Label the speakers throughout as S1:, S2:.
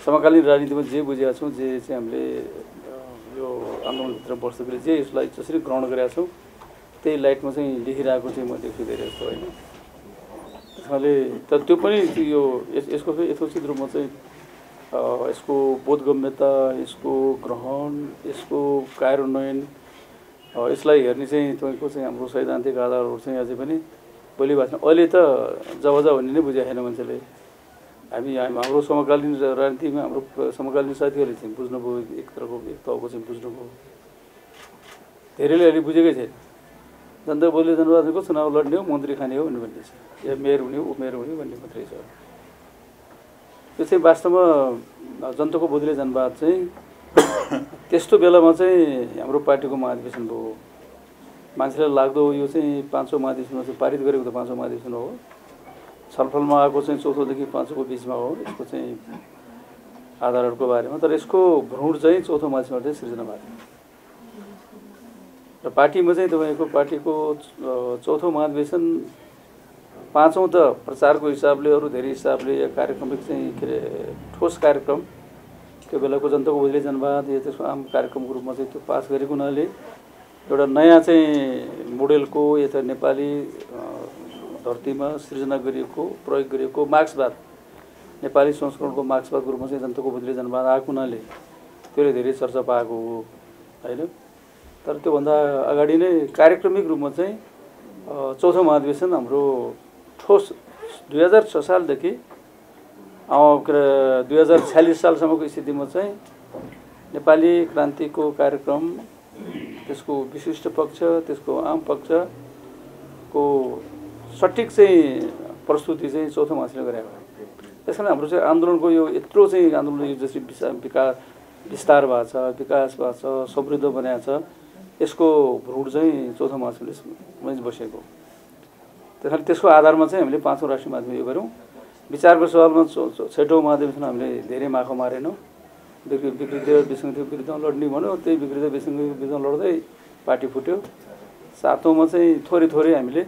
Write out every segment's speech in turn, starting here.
S1: समकालीन राजनीतिमा जे बुझेका छौँ, जे चाहिँ हामीले यो आन्दोलनभित्र वर्षदेखि जे यसलाई जसरी ग्रहण गरेका छौँ त्यही लाइटमा चाहिँ लेखिरहेको चाहिँ म देख्छु धेरै जस्तो होइन। त्यसैले तर त्यो पनि यो यसको यथोचित रूपमा चाहिँ यसको बोधगम्यता, यसको ग्रहण, यसको कार्यान्वयन यसलाई हेर्ने चाहिँ तपाईँको चाहिँ हाम्रो सैद्धान्तिक आधारहरू चाहिँ अझै पनि बोली भएको छैन। अहिले त जब भन्ने नै बुझेको छैन मान्छेले। हाम्रो समकालीन राजनीतिमा हाम्रो समकालीन साथीहरूले चाहिँ बुझ्नुभयो, एक तहको चाहिँ बुझ्नुभयो। धेरैले अहिले बुझेकै छैन। जनता बोली जनवादको चुनाव लड्ने हो, मन्त्री खाने हो भन्ने छ, या मेयर हुने हो, उपमेयर हुने भन्ने मात्रै छ। त्यो चाहिँ वास्तवमा जनताको बोधले जनवाद चाहिँ त्यस्तो बेलामा चाहिँ हाम्रो पार्टीको महाधिवेशन भयो। मान्छेलाई लाग्दो यो चाहिँ 5औं महाधिवेशनमा चाहिँ पारित गरेको त 5औं महाधिवेशन हो, छलफलमा आएको चाहिँ 4थोदेखि 5औंको बिचमा हो यसको चाहिँ आधारहरूको बारेमा। तर यसको भ्रूण चाहिँ 4थो महाधिवेशनमा चाहिँ सृजना भएको र पार्टीमा चाहिँ तपाईँको पार्टीको 4थो महाधिवेशन 5औं त प्रचारको हिसाबले अरू धेरै हिसाबले या कार्यक्रमिक चाहिँ के अरे ठोस कार्यक्रम त्यो बेलाको जनताको बोधले जनवाद या त्यसको आम कार्यक्रमको रूपमा चाहिँ त्यो पास गरेको हुनाले एउटा नयाँ चाहिँ मोडेलको यता नेपाली धरतीमा सृजना गरिएको प्रयोग गरिएको मार्क्सवाद, नेपाली संस्करणको मार्क्सवादको रूपमा चाहिँ जनताको बोधले जनवाद आएको हुनाले त्यसले धेरै चर्चा पाएको हो होइन। तर त्योभन्दा अगाडि नै कार्यक्रमिक रूपमा चाहिँ 4थो महाधिवेशन हाम्रो ठोस 2006 सालदेखि 2046 सालसम्मको स्थितिमा चाहिँ नेपाली क्रान्तिको कार्यक्रम, त्यसको विशिष्ट पक्ष, त्यसको आम पक्षको सठिक चाहिँ प्रस्तुति चाहिँ 4थो महाधिवेशनले गरेको हो। त्यसकारण हाम्रो चाहिँ आन्दोलनको यो यत्रो चाहिँ आन्दोलन यो जसरी विस्तार भएको छ, विकास भएको छ, समृद्ध बनाएको छ, यसको भ्रूण चाहिँ 4थो महाधिवेशनले बसेको। त्यसकारण त्यसको आधारमा चाहिँ हामीले 5औं राष्ट्रिय महाधिवेशन यो गऱ्यौँ। विचारको सवालमा 6औं महाधिवेशन हामीले धेरै माखो मारेनौँ। विकृति विसङ्गतिको विरुद्धमा लड्ने भन्यो, त्यही विकृति विसङ्गतिको विरुद्धमा लड्दै पार्टी फुट्यो। 7औंमा चाहिँ थोरै हामीले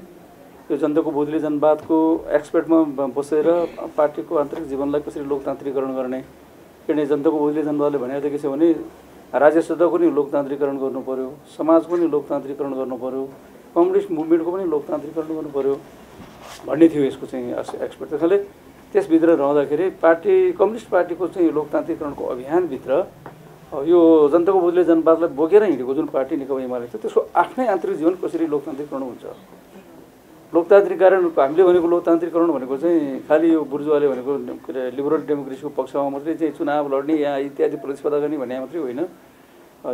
S1: यो जनताको बोधले जनवादको एक्सपर्टमा बसेर पार्टीको आन्तरिक जीवनलाई कसरी लोकतान्त्रिकरण गर्ने, किनभने जनताको बोधले जनवादले भनेको के छ भने राज्य सत्ताको पनि लोकतान्त्रिकरण गर्नु पर्यो, समाजको पनि लोकतान्त्रिकरण गर्नु पर्यो, कम्युनिस्ट मुभमेन्टको पनि लोकतान्त्रिकरण गर्नु पर्यो भन्ने थियो यसको चाहिँ एक्सपर्ट। त्यसैले त्यसभित्र रहँदाखेरि पार्टी कम्युनिस्ट पार्टीको चाहिँ लोकतान्त्रिकरणको अभियानभित्र यो जनताको बोधले जनवादलाई बोकेर हिँडेको जुन पार्टी नेकपा एमाले थियो त्यसको आफ्नै आन्तरिक जीवन कसरी लोकतान्त्रिकरण हुन्छ। लोकतान्त्रिकरण हामीले भनेको लोकतान्त्रिकरण भनेको चाहिँ खालि यो बुर्जुवाले भनेको के अरे लिबरल डेमोक्रेसीको पक्षमा मात्रै चाहिँ चुनाव लड्ने या इत्यादि प्रतिस्पर्धा गर्ने भन्ने मात्रै होइन।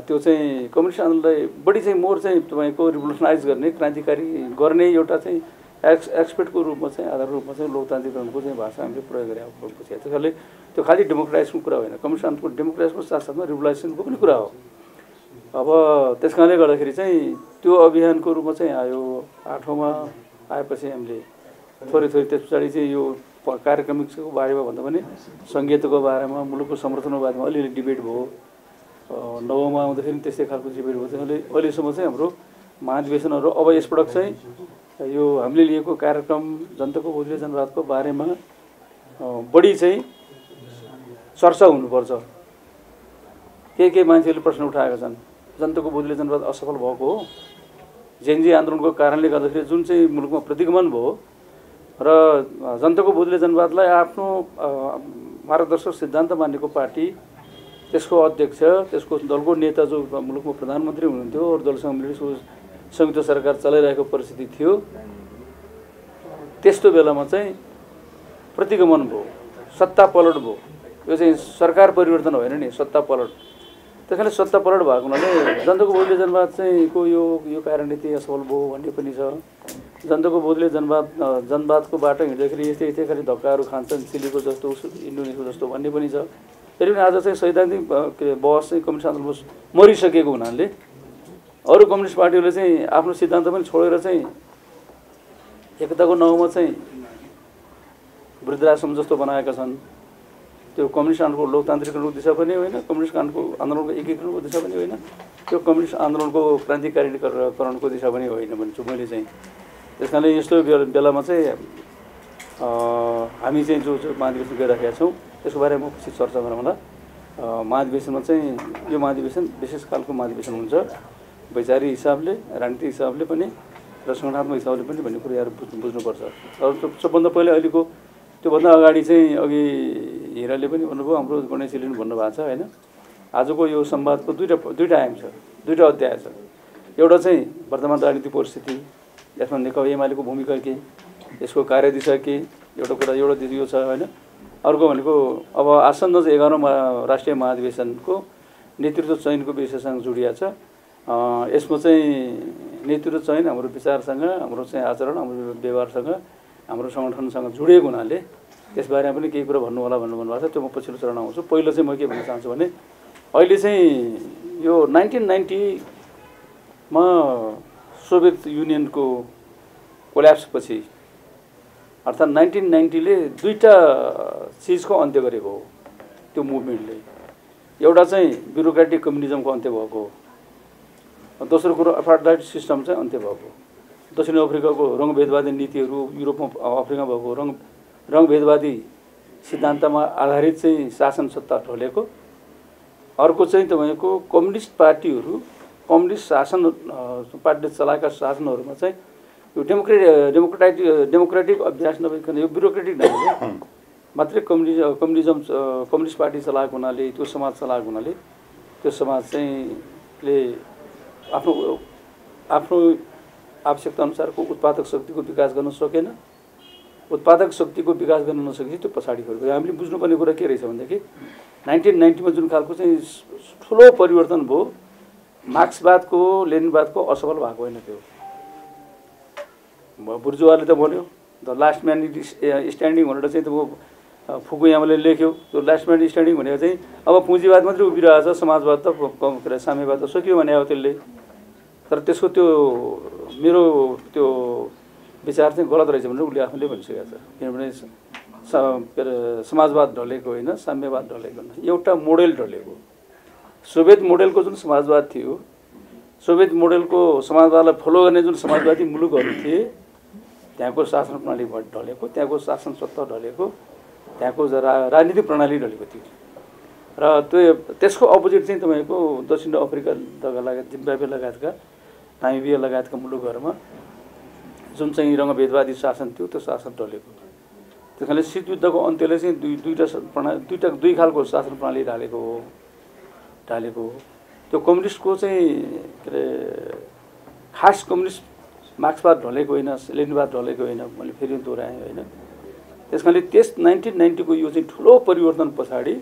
S1: त्यो चाहिँ कम्युनिस्ट आन्दोलनलाई बढी चाहिँ मोर चाहिँ तपाईँको रिभोल्युसनाइज गर्ने, क्रान्तिकारी गर्ने एउटा चाहिँ एक्सपर्टको रूपमा चाहिँ आधार रूपमा चाहिँ लोकतान्त्रिकरणको चाहिँ भाषा हामीले प्रयोग गरेको बुझेको। त्यसैले त्यो खालि डेमोक्राइजेसनको कुरा होइन, कम्युनिस्ट आन्दोलनको डेमोक्राइजेसनको साथसाथमा रिभोल्युसनको पनि कुरा हो। अब त्यस कारणले गर्दाखेरि चाहिँ त्यो अभियानको रूपमा चाहिँ आयो। 8औंमा आएपछि हामीले थोरै त्यस पछाडि चाहिँ यो कार्यक्रमिकको बारेमा भन्दा पनि सङ्घीयताको बारेमा, मुलुकको समर्थनको बारेमा अलिअलि डिबेट भयो। 9औंमा आउँदाखेरि त्यस्तै खालको डिबेट भयो। त्यसैले अहिलेसम्म चाहिँ हाम्रो महाधिवेशनहरू अब यसपटक चाहिँ यो हामीले लिएको कार्यक्रम जनताको बोधले जनवादको बारेमा बढी चाहिँ चर्चा हुनुपर्छ। के मान्छेहरूले प्रश्न उठाएका छन्, जनताको बोधले जनवाद असफल भएको हो, जेएनजी आन्दोलनको कारणले गर्दाखेरि जुन चाहिँ मुलुकमा प्रतिगमन भयो र जनताको बोधले जनवादलाई आफ्नो मार्गदर्शक सिद्धान्त मानेको पार्टी, त्यसको अध्यक्ष, त्यसको दलको नेता जो मुलुकमा प्रधानमन्त्री हुनुहुन्थ्यो अरू दलसँग मिलेर संयुक्त सरकार चलाइरहेको परिस्थिति थियो, त्यस्तो बेलामा चाहिँ प्रतिगमन भयो, सत्ता पलट भयो। यो चाहिँ सरकार परिवर्तन होइन नि, सत्ता पलट। त्यसैले सत्ता पलट भएको हुनाले जनताको बोधले जनवाद चाहिँ को यो कार्यनीति असफल भयो भन्ने पनि छ। जनताको बोधले जनवादको बाटो हिँड्दाखेरि यस्तै खालि धक्काहरू खान्छन्, चिलीको जस्तो, इन्डोनेसियाको जस्तो भन्ने पनि छ। फेरि पनि आज चाहिँ सैद्धान्तिक बहस चाहिँ कम्युनिस्ट आन्दोलन मरिसकेको हुनाले अरू कम्युनिस्ट पार्टीहरूले चाहिँ आफ्नो सिद्धान्त पनि छोडेर चाहिँ एकताको नाउँमा चाहिँ वृद्धाश्रम जस्तो बनाएका छन्। त्यो कम्युनिस्ट आन्दोलनको लोकतान्त्रिकरणको दिशा पनि होइन, कम्युनिस्ट आन्दोलनको एकीकरणको दिशा पनि होइन, त्यो कम्युनिस्ट आन्दोलनको क्रान्तिकारीकरणको दिशा पनि होइन भन्छु मैले चाहिँ। त्यस कारणले यस्तो बेलामा चाहिँ हामी चाहिँ जो महाधिवेशन गरिराखेका छौँ त्यसको बारेमा पछि चर्चा गरौँला। महाधिवेशनमा चाहिँ यो महाधिवेशन विशेष खालको महाधिवेशन हुन्छ, वैचारिक हिसाबले, राजनीतिक हिसाबले पनि र सङ्गठनात्मक हिसाबले पनि भन्ने कुराहरू बुझ्नुपर्छ। अरू सबभन्दा पहिला अहिलेको त्योभन्दा अगाडि चाहिँ अघि हिराले पनि भन्नुभयो, हाम्रो गणेशजीले पनि भन्नुभएको छ होइन। आजको यो संवादको दुईटा आयाम छ, दुईटा अध्याय छ। एउटा चाहिँ वर्तमान राजनीतिक परिस्थिति, यसमा नेकपा एमालेको भूमिका के, यसको कार्यदिशा के, एउटा कुरा यो छ होइन। अर्को भनेको अब आसन्न 11औं राष्ट्रिय महाधिवेशनको नेतृत्व चयनको विषयसँग जोडिया छ। यसमा चाहिँ नेतृत्व चयन हाम्रो विचारसँग, हाम्रो चाहिँ आचरण, हाम्रो व्यवहारसँग, हाम्रो सङ्गठनसँग जोडिएको हुनाले त्यसबारेमा पनि केही कुरा भन्नु होला भन्नुभएको छ। त्यो म पछिल्लो चरण आउँछु। पहिलो चाहिँ म के भन्न चाहन्छु भने अहिले चाहिँ यो 1990 मा सोभियत युनियनको कोल्याप्सपछि अर्थात् 1990 ले दुईटा चिजको अन्त्य गरेको हो त्यो मुभमेन्टले। एउटा चाहिँ ब्युरोक्रेटिक कम्युनिजमको अन्त्य भएको हो, दोस्रो कुरो अपार्टाइड सिस्टम चाहिँ अन्त्य भएको। दक्षिण अफ्रिकाको रङभेदवादी नीतिहरू, युरोपमा अफ्रिकामा भएको रङभेदवादी सिद्धान्तमा आधारित चाहिँ शासन सत्ता ढलेको। अर्को चाहिँ तपाईँको कम्युनिस्ट पार्टीहरू, कम्युनिस्ट शासन पार्टीले चलाएका शासनहरूमा चाहिँ यो डेमोक्रेटिक अभ्यास नभइकन यो ब्युरोक्रेटिक ढङ्गले मात्रै कम्युनिस्ट पार्टी चलाएको हुनाले, त्यो समाज चलाएको हुनाले त्यो समाज चाहिँले आफ्नो आवश्यकता अनुसारको उत्पादक शक्तिको विकास गर्न सकेन। उत्पादक शक्तिको विकास गर्न नसकेपछि त्यो पछाडि गयो। हामीले बुझ्नुपर्ने कुरा के रहेछ भनेदेखि 1990 मा जुन खालको चाहिँ ठुलो परिवर्तन भयो, मार्क्सवादको लेनिनवादको असफल भएको होइन। त्यो बुर्जुवाले त भन्यो द लास्ट म्यान स्ट्यान्डिङ भनेर चाहिँ त्यो फुकुयामाले लेख्यो। त्यो लास्ट म्यान स्ट्यान्डिङ भनेको चाहिँ अब पुँजीवाद मात्रै उभिरहेछ, समाजवाद त साम्यवाद त सकियो भने हो त्यसले। तर त्यसको त्यो मेरो त्यो विचार चाहिँ गलत रहेछ भनेर उसले आफूले भनिसकेको छ। किनभने समाजवाद ढलेको होइन, साम्यवाद ढलेको होइन, एउटा मोडेल ढलेको। सोभियत मोडेलको जुन समाजवाद थियो, सोभियत मोडेलको समाजवादलाई फलो गर्ने जुन समाजवादी मुलुकहरू थिए, त्यहाँको शासन प्रणाली ढलेको, त्यहाँको शासन सत्ता ढलेको, त्यहाँको राजनीतिक प्रणाली ढलेको थियो। र त्यसको अपोजिट चाहिँ तपाईँको दक्षिण अफ्रिका लगायत जिम्बाब्वे लगायतका, नामिबिया लगायतका मुलुकहरूमा जुन चाहिँ रङ्गभेदवादी शासन थियो त्यो शासन ढलेको। त्यस कारणले शीतयुद्धको अन्त्यले चाहिँ दुई खालको शासन प्रणाली ढालेको हो। त्यो कम्युनिस्टको चाहिँ के अरे खास कम्युनिस्ट मार्क्सवाद ढलेको होइन, लेनिनवाद ढलेको होइन, मैले फेरि दोहोऱ्याएँ होइन। त्यस कारणले 1990 को यो चाहिँ ठुलो परिवर्तन पछाडि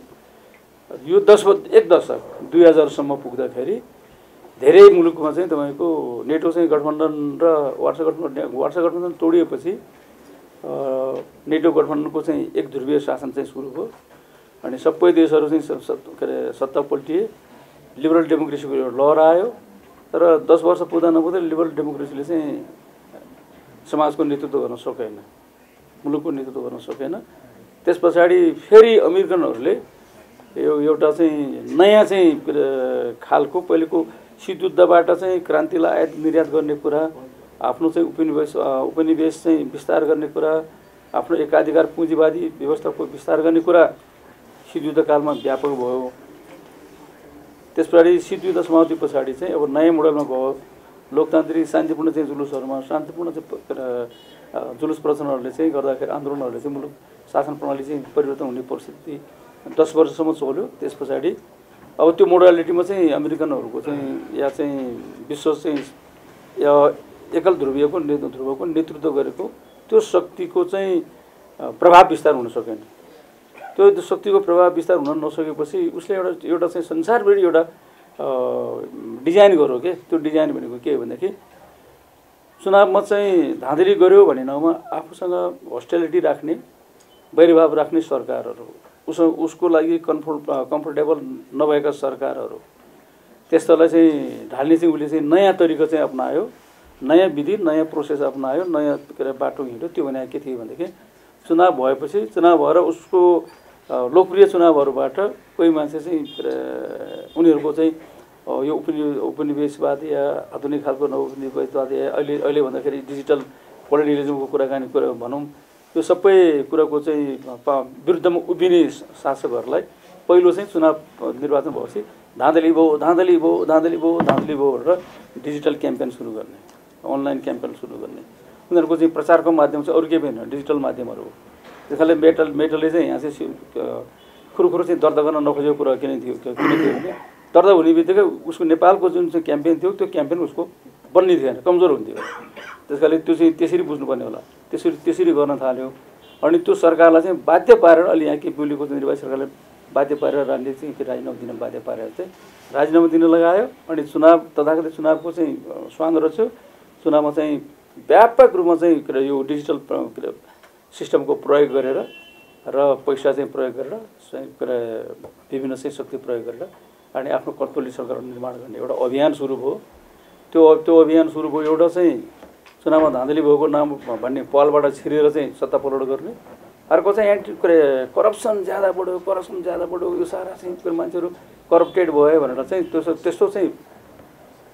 S1: यो एक दशक 2000 सम्म पुग्दाखेरि धेरै मुलुकमा चाहिँ तपाईँको नेटो चाहिँ गठबन्धन र वार्सा गठबन्धन तोडिएपछि नेटो गठबन्धनको चाहिँ एक ध्रुवीय शासन चाहिँ सुरु भयो। अनि सबै देशहरू चाहिँ के अरे सत्ता पल्टिए, लिबरल डेमोक्रेसीको एउटा लहर आयो। तर 10 वर्ष पुग्दा नपुग्दै लिबरल डेमोक्रेसीले चाहिँ समाजको नेतृत्व गर्न सकेन, मुलुकको नेतृत्व गर्न सकेन। त्यस पछाडि फेरि अमेरिकनहरूले यो एउटा चाहिँ नयाँ चाहिँ खालको पहिलेको शीतयुद्धबाट चाहिँ क्रान्तिलाई आयात निर्यात गर्ने कुरा, आफ्नो चाहिँ उपनिवेश चाहिँ विस्तार गर्ने कुरा, आफ्नो एकाधिकार पुँजीवादी व्यवस्थाको विस्तार गर्ने कुरा शीतयुद्धकालमा व्यापक भयो। त्यस पछाडि शीतयुद्ध समाप्ति पछाडि चाहिँ अब नयाँ मोडलमा गयो। लोकतान्त्रिक शान्तिपूर्ण चाहिँ जुलुसहरूमा शान्तिपूर्ण चाहिँ जुलुस प्रदर्शनहरूले चाहिँ गर्दाखेरि आन्दोलनहरूले चाहिँ मुलुक शासन प्रणाली चाहिँ परिवर्तन हुने परिस्थिति 10 वर्षसम्म चल्यो। त्यस पछाडि अब त्यो मोडालिटीमा चाहिँ अमेरिकनहरूको चाहिँ या चाहिँ विश्व चाहिँ एकल ध्रुवीयको नेतृत्व गरेको त्यो शक्तिको चाहिँ प्रभाव विस्तार हुन सकेन। त्यो शक्तिको प्रभाव विस्तार हुन नसकेपछि उसले एउटा चाहिँ संसारभरि एउटा डिजाइन गर्यो के। त्यो डिजाइन भनेको के हो भनेदेखि चुनावमा चाहिँ धाँधली गर्यो भने नाउँमा आफूसँग होस्टिलिटी राख्ने, वैरभाव राख्ने सरकारहरू, उसको लागि कम्फर्टेबल नभएका सरकारहरू, त्यस्तोलाई चाहिँ ढाल्ने चाहिँ उसले चाहिँ नयाँ तरिका चाहिँ अपनायो, नयाँ विधि, नयाँ प्रोसेस अपनायो, नयाँ के अरे बाटो हिँड्यो। त्यो भने के थियो भनेदेखि चुनाव भएपछि, चुनाव भएर उसको लोकप्रिय चुनावहरूबाट कोही मान्छे चाहिँ उनीहरूको चाहिँ यो उपनिवेशवाद या आधुनिक खालको नवउपनिवेशवाद या अहिले भन्दाखेरि डिजिटल पोलिटिकलिजमको कुरा भनौँ, यो सबै कुराको चाहिँ विरुद्धमा उभिने शासकहरूलाई पहिलो चाहिँ चुनाव निर्वाचन भएपछि धाँधली भयो धाँधली भयो धाँधली भयो धाँधली भयो भनेर डिजिटल क्याम्पेन सुरु गर्ने, अनलाइन क्याम्पेन सुरु गर्ने। उनीहरूको चाहिँ प्रचारको माध्यम चाहिँ अरू केही पनि होइन, डिजिटल माध्यमहरू हो। त्यस कारणले मेटलले चाहिँ यहाँ चाहिँ खुरुखुरु चाहिँ दर्ता गर्न नखोजेको कुरा किन थियो भने दर्ता हुने बित्तिकै उसको नेपालको जुन चाहिँ क्याम्पेन थियो त्यो क्याम्पेन उसको बन्ने थिएन, कमजोर हुन्थ्यो। त्यस कारणले त्यो चाहिँ त्यसरी बुझ्नुपर्ने होला, त्यसरी गर्न थाल्यो। अनि त्यो सरकारलाई चाहिँ बाध्य पारेर अलि यहाँ केपी ओलीको निर्वाचित सरकारले बाध्य पारेर राजनीति चाहिँ राजीनामा दिन बाध्य पारेर चाहिँ राजीनामा दिन लगायो। अनि चुनाव तथाकथित चुनावको चाहिँ स्वाङ रच्यो। चुनावमा चाहिँ व्यापक रूपमा चाहिँ यो डिजिटल सिस्टमको प्रयोग गरेर र पैसा चाहिँ प्रयोग गरेर विभिन्न चाहिँ शक्ति प्रयोग गरेर अनि आफ्नो कठपुतली सरकार निर्माण गर्ने एउटा अभियान सुरु भयो। त्यो अभियान सुरु भयो। एउटा चाहिँ चुनावमा धाँधली भएको नाम भन्ने पालबाट छिरेर चाहिँ सत्ता पलट गर्ने, अर्को चाहिँ करप्सन ज्यादा बढ्यो यो सारा चाहिँ मान्छेहरू करप्टेड भयो भनेर चाहिँ त्यस्तो चाहिँ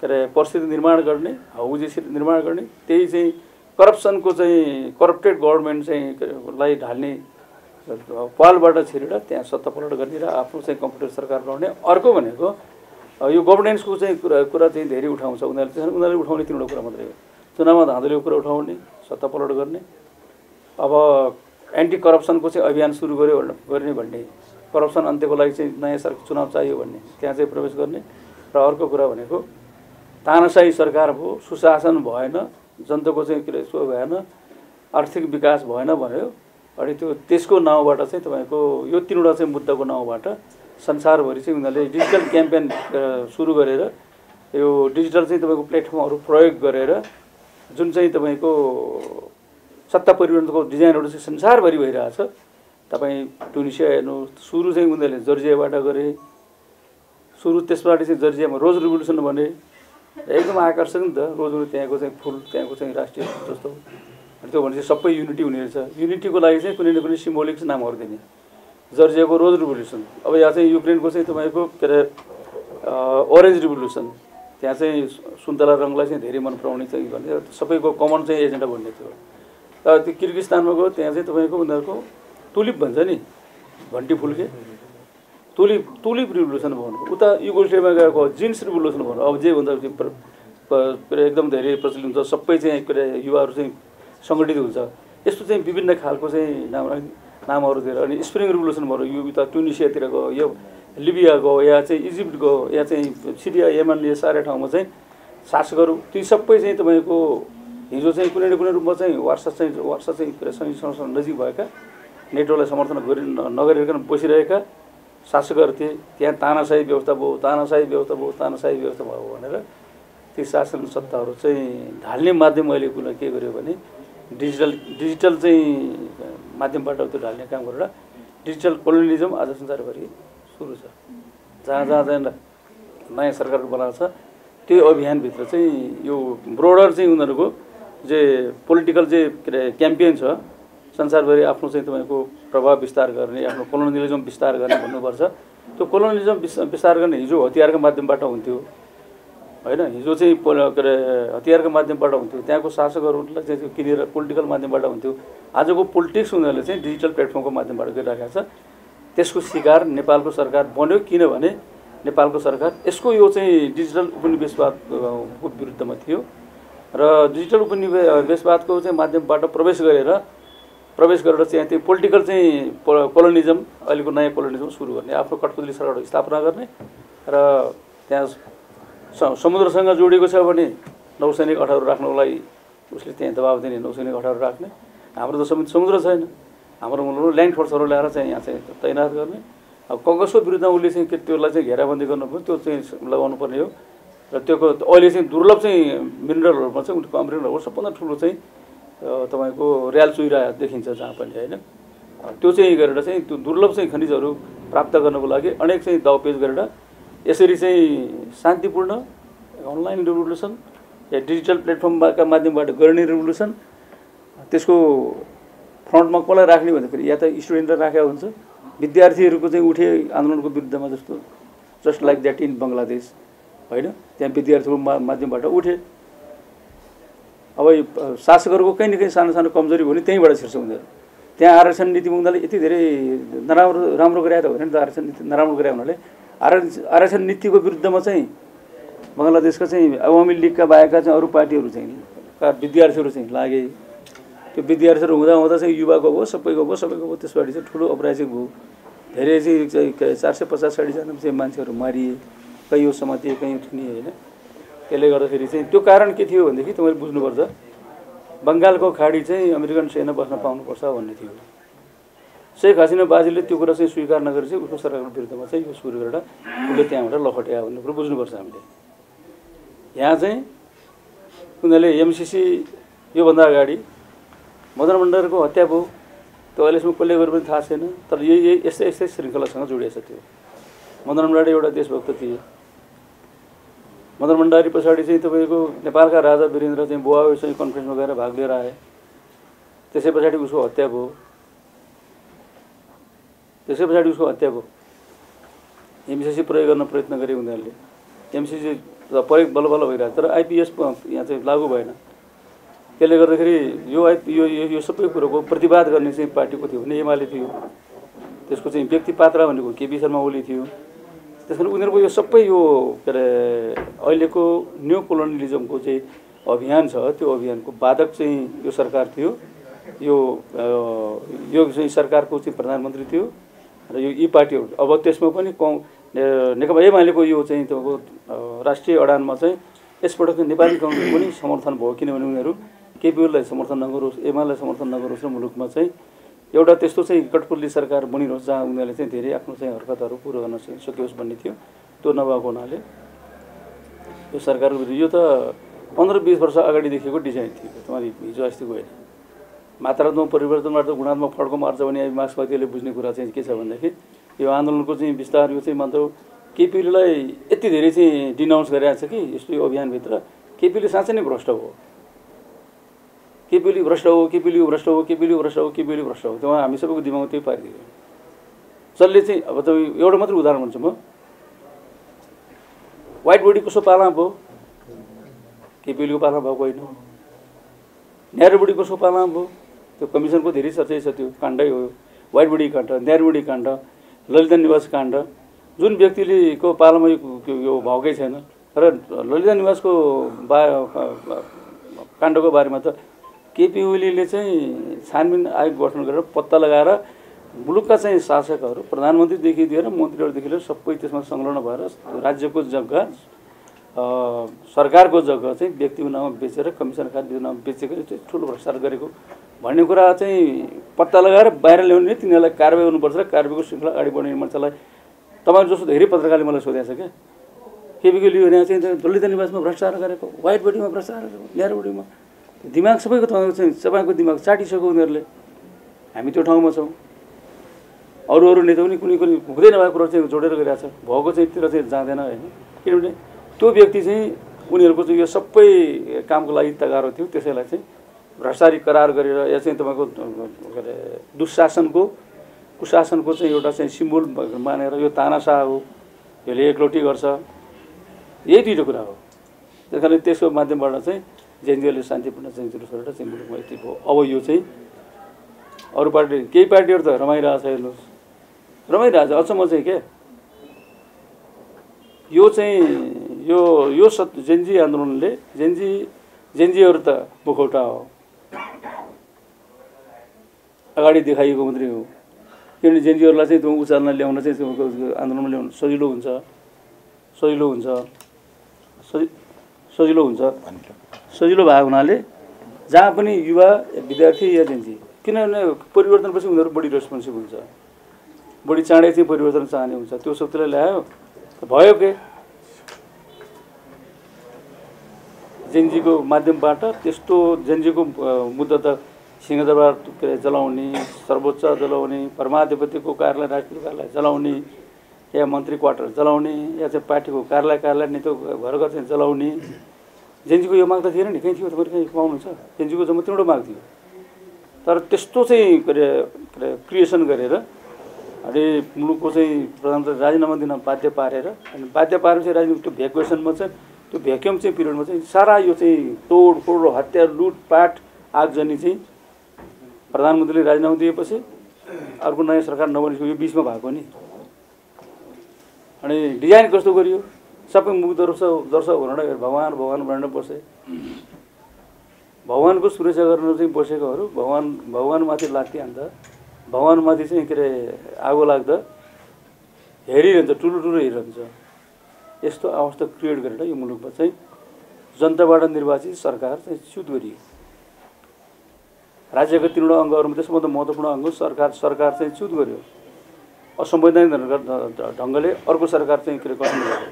S1: परिस्थिति निर्माण गर्ने, हाउजी निर्माण गर्ने, त्यही चाहिँ करप्सनको चाहिँ करप्टेड गभर्मेन्ट चाहिँ लाई ढाल्ने पालबाट छिरेर त्यहाँ सत्ता पलट गर्ने र आफ्नो चाहिँ कम्प्युटर सरकार बनाउने। अर्को भनेको यो गभर्नेन्सको चाहिँ कुरा चाहिँ धेरै उठाउँछ उनीहरूले उठाउने तीनवटा कुरा मात्रै हो। चुनावमा धाँधलीको कुरा उठाउने, सत्ता पलट गर्ने, अब एन्टी करप्सनको चाहिँ अभियान सुरु गर्ने भन्ने, करप्सन अन्त्यको लागि चाहिँ नयाँ चुनाव चाहियो भन्ने त्यहाँ चाहिँ प्रवेश गर्ने। र अर्को कुरा भनेको तानाशाही सरकार भयो, सुशासन भएन, जनताको चाहिँ के भएन, आर्थिक विकास भएन भन्यो। अनि त्यसको नाउँबाट चाहिँ तपाईँको यो तीनवटा चाहिँ मुद्दाको नाउँबाट संसारभरि चाहिँ उनीहरूले डिजिटल क्याम्पेन सुरु गरेर यो डिजिटल चाहिँ तपाईँको प्लेटफर्महरू प्रयोग गरेर जुन चाहिँ तपाईँको सत्ता परिवर्तनको डिजाइनहरू चाहिँ संसारभरि भइरहेछ। तपाईँ टुनिसिया हेर्नु, सुरु चाहिँ उनीहरूले जर्जियाबाट गरे, सुरु त्यसबाट चाहिँ जर्जियामा रोज रिभोल्युसन भने एकदम आकर्षक नि त। रोज त्यहाँको चाहिँ फुल, त्यहाँको चाहिँ राष्ट्रिय जस्तो। अनि त्यो भने चाहिँ सबै युनिटी हुने रहेछ। युनिटीको लागि चाहिँ कुनै न कुनै सिम्बोलिक नामहरू दिने। जर्जियाको रोज रिभोल्युसन, अब यहाँ चाहिँ युक्रेनको चाहिँ तपाईँको ओरेन्ज रिभोल्युसन, त्यहाँ चाहिँ सुन्तला रङलाई चाहिँ धेरै मन पराउने चाहिँ भन्ने सबैको कमन चाहिँ एजेन्डा भन्ने थियो। त्यो किर्गिस्तानमा गयो, त्यहाँ चाहिँ तपाईँको उनीहरूको टुलिप भन्छ नि, घन्टी फुल्के, टुलिप रिभोल्युसन भन्नु। उता युगोस्लेभियामा गएको जिन्स रिभोल्युसन भन्नु। अब जे भन्दा एकदम धेरै प्रचलित हुन्छ, सबै चाहिँ युवाहरू चाहिँ सङ्गठित हुन्छ। यस्तो चाहिँ विभिन्न खालको चाहिँ नामहरू दिएर अनि स्प्रिङ रिभोल्युसन भयो, यो उता ट्युनिसियातिर गयो, यो लिबिया गयो, या चाहिँ इजिप्ट गयो, या चाहिँ सिरिया, यमन, यो सारा ठाउँमा चाहिँ शासकहरू ती सबै चाहिँ तपाईँको हिजो चाहिँ कुनै न कुनै रूपमा चाहिँ वार्सा चाहिँ संयुक्त संस्थासँग नजिक भएका, नेटोलाई समर्थन नगरिकन बसिरहेका शासकहरू थिए। त्यहाँ तानाशाही व्यवस्था भयो भनेर ती शासन सत्ताहरू चाहिँ ढाल्ने माध्यम अहिले कुनै के गर्यो भने डिजिटल चाहिँ माध्यमबाट त्यो ढाल्ने काम गरेर डिजिटल कोलोनिजम आज संसारभरि सुरु छ। जहाँ चाहिँ नयाँ सरकार बनाएको छ त्यो अभियानभित्र चाहिँ यो ब्रोडर चाहिँ उनीहरूको जे पोलिटिकल जे क्याम्पेन छ, संसारभरि आफ्नो चाहिँ तपाईँको प्रभाव विस्तार गर्ने, आफ्नो कोलोनियलिजम विस्तार गर्ने भन्नुपर्छ। त्यो कोलोनियलिजम विस्तार गर्ने हिजो हतियारको माध्यमबाट हुन्थ्यो होइन, हिजो चाहिँ हतियारको माध्यमबाट हुन्थ्यो, त्यहाँको शासकहरूलाई चाहिँ किनेर पोलिटिकल माध्यमबाट हुन्थ्यो। आजको पोलिटिक्स उनीहरूले चाहिँ डिजिटल प्लेटफर्मको माध्यमबाट गरिराखेको छ। त्यसको शिकार नेपालको सरकार बन्यो, किनभने नेपालको सरकार यसको यो चाहिँ डिजिटल उपनिवेशवादको विरुद्धमा थियो र डिजिटल उपनिवेशवादको चाहिँ माध्यमबाट प्रवेश गरेर चाहिँ त्यो पोलिटिकल चाहिँ कोलोनिजम, अहिलेको नयाँ कोलोनिजम सुरु गर्ने, आफ्नो कठपुतली सरकार स्थापना गर्ने र त्यहाँ समुद्रसँग जोडिएको छ भने नौसैनिक अड्डाहरू राख्नको लागि उसले त्यहाँ दबाब दिने, नौसैनिक अड्डाहरू राख्ने। हाम्रो त समुद्र छैन, हाम्रो मुलुकमा ल्यान्ड फोर्सहरू ल्याएर चाहिँ यहाँ चाहिँ तैनात गर्ने। अब कङ्ग्रेसको विरुद्धमा उसले चाहिँ त्यसलाई चाहिँ घेराबन्दी गर्नुपर्ने, त्यो चाहिँ लगाउनु पर्ने हो। र त्यो अहिले चाहिँ दुर्लभ चाहिँ मिनरलहरूमा चाहिँ उनीहरूको अमृतहरू सबभन्दा ठुलो चाहिँ तपाईँको र्याल चुइरहेको देखिन्छ जहाँ पनि होइन। त्यो चाहिँ गरेर चाहिँ त्यो दुर्लभ चाहिँ खनिजहरू प्राप्त गर्नको लागि अनेक चाहिँ दाउपेच गरेर यसरी चाहिँ शान्तिपूर्ण अनलाइन रिभोल्युसन या डिजिटल प्लेटफर्मका माध्यमबाट गर्ने रिभोल्युसन, त्यसको फ्रन्टमा कसलाई राख्ने भन्दाखेरि या त स्टुडेन्टलाई राखेको हुन्छ, विद्यार्थीहरूको चाहिँ उठे आन्दोलनको विरुद्धमा जस्तो just like that in Bangladesh होइन, त्यहाँ विद्यार्थीको माध्यमबाट उठे। अब शासकहरूको कहीँ न कहीँ सानो सानो कमजोरी भयो भने त्यहीँबाट छिर्छ उनीहरू। त्यहाँ आरक्षण नीतिमा उनीहरूले यति धेरै राम्रो गरे त होइन नि त। आरक्षण नीति नराम्रो गरे हुनाले आरक्षण नीतिको विरुद्धमा चाहिँ बङ्गलादेशका चाहिँ अवामी लीगका बाहेकका चाहिँ अरू पार्टीहरू चाहिँ विद्यार्थीहरू चाहिँ लागे। त्यो विद्यार्थीहरू हुँदा चाहिँ युवाको भयो, सबैको भयो। त्यसबाट चाहिँ ठुलो अपराजिक भयो। धेरै चाहिँ 450-60 जना चाहिँ मान्छेहरू मारिए, कहीँ समातिए, कहीँ थुनिए होइन। त्यसले गर्दाखेरि चाहिँ त्यो कारण के थियो भनेदेखि तपाईँले बुझ्नुपर्छ, बङ्गालको खाडी चाहिँ अमेरिकन सेना बस्न पाउनुपर्छ भन्ने थियो। शेख हसिना बाजीले त्यो कुरा चाहिँ स्वीकार नगरेर चाहिँ उसको सरकारको विरुद्धमा चाहिँ यो सुरु गरेर उसले त्यहाँबाट लखट्या भन्ने कुरो बुझ्नुपर्छ हामीले। यहाँ चाहिँ उनीहरूले एमसीसी योभन्दा अगाडि मदन भण्डारीको हत्या भयो। त्यो अहिलेसम्म कसले गरे पनि थाहा छैन। तर यस्तै श्रृङ्खलासँग जोडिएको छ। त्यो मदन भण्डारी एउटा देशभक्त थिए। मदन भण्डारी पछाडि चाहिँ तपाईँको नेपालका राजा वीरेन्द्र चाहिँ बुवासँग कन्फरेन्समा गएर भाग लिएर आए। त्यसै पछाडि उसको हत्या भयो। एमसीसी प्रयोग गर्न प्रयत्न गरे उनीहरूले। एमसीसी प्रयोग बल्ल भइरहेको तर आइपिएस यहाँ चाहिँ लागू भएन। त्यसले गर्दाखेरि यो सबै कुरोको प्रतिवाद गर्ने चाहिँ पार्टीको थियो भने एमाले थियो। त्यसको चाहिँ व्यक्ति पात्र भनेको केपी शर्मा ओली थियो। त्यसकारण उनीहरूको यो सबै यो के अरे अहिलेको न्यू कोलोनियलिजमको चाहिँ अभियान छ, त्यो अभियानको बाधक चाहिँ यो सरकार थियो। यो चाहिँ सरकारको चाहिँ प्रधानमन्त्री थियो र यो यी पार्टीहरू। अब त्यसमा पनि नेकपा एमालेको यो चाहिँ तपाईँको राष्ट्रिय अडानमा चाहिँ यसपटक नेपाली काङ्ग्रेस पनि समर्थन भयो। किनभने उनीहरू केपी ओलीलाई समर्थन नगरोस्, एमालेलाई समर्थन नगरोस् र मुलुकमा चाहिँ एउटा त्यस्तो चाहिँ कठपुतली सरकार बनिरहोस् जहाँ उनीहरूले चाहिँ धेरै आफ्नो चाहिँ हरकतहरू पुरा गर्न सकियोस् भन्ने थियो। त्यो नभएको हुनाले यो सरकारको विरुद्ध यो त 15-20 वर्ष अगाडिदेखिको डिजाइन थियो। तपाईँले हिजो अस्तिको होइन। मात्रात्मक परिवर्तनबाट गुणात्मक फड्को मार्छ भने मार्क्सवादीले बुझ्ने कुरा चाहिँ के छ भनेदेखि यो आन्दोलनको चाहिँ विस्तार यो चाहिँ मान्छे केपी ओलीलाई यति धेरै चाहिँ डिनाउन्स गरिरहेको छ कि यस्तो यो अभियानभित्र केपी ओली साँच्चै नै भ्रष्ट हो। केपी ओली भ्रष्ट हो। त्यो हामी सबैको दिमागमा त्यही पारिदियो। जसले चाहिँ अब तपाईँ एउटा मात्रै उदाहरण भन्छु म। व्हाइट बडी कसो पाला भयो? केपी ओलीको पाला भएको होइन। न्यारो बडी कसो पाला भयो? त्यो कमिसनको धेरै चर्चै छ। त्यो काण्डै हो। व्हाइट बडी काण्ड, न्यारो बडी काण्ड, ललिता निवास काण्ड। जुन व्यक्तिले को पालामा यो भएकै छैन र ललिता निवासको काण्डको बारेमा त केपी ओलीले चाहिँ छानबिन आयोग गठन गरेर पत्ता लगाएर मुलुकका चाहिँ शासकहरू प्रधानमन्त्रीदेखि लिएर मन्त्रीहरूदेखि लिएर सबै त्यसमा संलग्न भएर राज्यको जग्गा सरकारको जग्गा चाहिँ व्यक्तिको नाममा बेचेर कमिसन खाद्यको नाममा बेचेको चाहिँ ठुलो भ्रष्टाचार गरेको भन्ने कुरा चाहिँ पत्ता लगाएर बाहिर ल्याउने तिनीहरूलाई कारबाही गर्नुपर्छ र कारबाहीको श्रृङ्खला अगाडि बढाउने मान्छेलाई तपाईँहरू जस्तो धेरै पत्रकारले मलाई सोधेको छ क्या। केपी ओली यहाँ चाहिँ दलित निवासमा भ्रष्टाचार गरेको, व्हाइट बडीमा भ्रष्टाचार गरेको, न्यारो बडीमा दिमाग सबैको तपाईँको दिमाग चाटिसक्यो उनीहरूले। हामी त्यो ठाउँमा छौँ। अरू नेता पनि कुनै हुँदै नभएको कुरो चाहिँ जोडेर गइरहेको छ। भएको चाहिँ तिर चाहिँ जाँदैन होइन। किनभने त्यो व्यक्ति चाहिँ उनीहरूको चाहिँ यो सबै कामको लागि तयार थियो। त्यसैलाई चाहिँ भ्रष्टाचारी करार गरेर या चाहिँ तपाईँको के अरे कुशासनको चाहिँ एउटा चाहिँ सिम्बोल मानेर यो तानाशाह हो, यसले एकलौटी गर्छ, यही दुईवटा कुरा हो। त्यस कारण त्यसको माध्यमबाट चाहिँ जेएनजीले शान्तिपूर्ण चाहिँ जुलुस गरेर चाहिँ मुलुकमा यति भयो। अब यो चाहिँ अरू पार्टी केही पार्टीहरू त रमाइरहेछ। हेर्नुहोस् रमाइरहेछ। अचम्म चाहिँ के यो चाहिँ यो जेएनजी आन्दोलनले जेएनजीहरू त मुखौटा हो, अगाडि देखाइएको मात्रै हो। किनभने जेएनजीहरूलाई चाहिँ त्यो उचाल्न ल्याउन चाहिँ आन्दोलनमा ल्याउन सजिलो भएको हुनाले जहाँ पनि युवा विद्यार्थी या जेएनजी, किनभने परिवर्तनपछि उनीहरू बढी रेस्पोन्सिभ हुन्छ, बढी चाँडै चाहिँ परिवर्तन चाहने हुन्छ। त्यो सबैलाई ल्यायो भयो के जेएनजीको माध्यमबाट त्यस्तो जेएनजीको मुद्दा त सिंहदरबार जलाउने, सर्वोच्च जलाउने, परमाधिपतिको कार्यालय, राष्ट्रिय कार्यालय जलाउने, या मन्त्री क्वार्टर जलाउने, या चाहिँ पार्टीको कार्यालय नेतो घर चाहिँ जलाउने। जेएनजीको यो माग त थिएन नि, कहीँ थियो तपाईँहरू कहीँ पाउनुहुन्छ? जेएनजीको जम्मा तिनवटा माग थियो। तर त्यस्तो चाहिँ क्रिएसन गरेर अनि मुलुकको चाहिँ प्रधानमन्त्री राजीनामा दिन बाध्य पारेर अनि बाध्य पारेपछि राजनीतिक त्यो भ्याकुएसनमा चाहिँ त्यो भ्याक्युम चाहिँ पिरियडमा चाहिँ सारा यो चाहिँ तोडफोड, हत्या, लुटपाट, आगजनी चाहिँ प्रधानमन्त्रीले राजीनामा दिएपछि अर्को नयाँ सरकार नबनेको यो बिचमा भएको नि। अनि डिजाइन कस्तो गरियो, सबै मुख दर्शकहरू भगवान भगवान भनेर बसे। भगवानको सुरक्षा गर्न चाहिँ बसेकोहरू भगवानमाथि लात्ती हान्दा, भगवानमाथि चाहिँ के अरे आगो लाग्दा हेरिरहन्छ, ठुलो हेरिरहन्छ। यस्तो अवस्था क्रिएट गरेर यो मुलुकमा चाहिँ जनताबाट निर्वाचित सरकार चाहिँ च्युत गरियो। राज्यका 3वटा अङ्गहरूमा सबभन्दा महत्त्वपूर्ण अङ्ग सरकार चाहिँ च्युत गर्यो। असंवैधानिक ढङ्गले अर्को सरकार चाहिँ के अरे गठन गर्यो,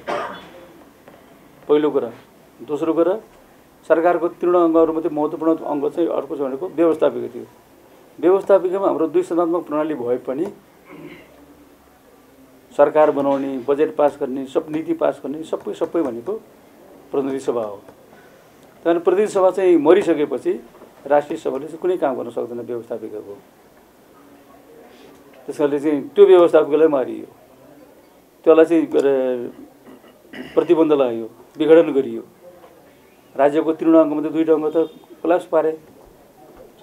S1: पहिलो कुरा। दोस्रो कुरा, सरकारको 3वटा अङ्गहरूमध्ये महत्त्वपूर्ण अङ्ग चाहिँ अर्को छ भनेको व्यवस्थापिका थियो। व्यवस्थापिकामा हाम्रो 2 सदनात्मक प्रणाली भए पनि सरकार बनाउने, बजेट पास गर्ने, सब नीति पास गर्ने सबै भनेको प्रतिनिधि सभा हो। त्यहाँदेखि प्रतिनिधि सभा चाहिँ मरिसकेपछि राष्ट्रिय सभाले चाहिँ कुनै काम गर्न सक्दैन व्यवस्थापिकाको। त्यसकारणले चाहिँ त्यो व्यवस्थापिकालाई मारियो, त्यसलाई चाहिँ प्रतिबन्ध लगाइयो, विघटन गरियो। राज्यको 3वटा अङ्गमध्ये 2टा अङ्ग त कोल्याप्स पारे।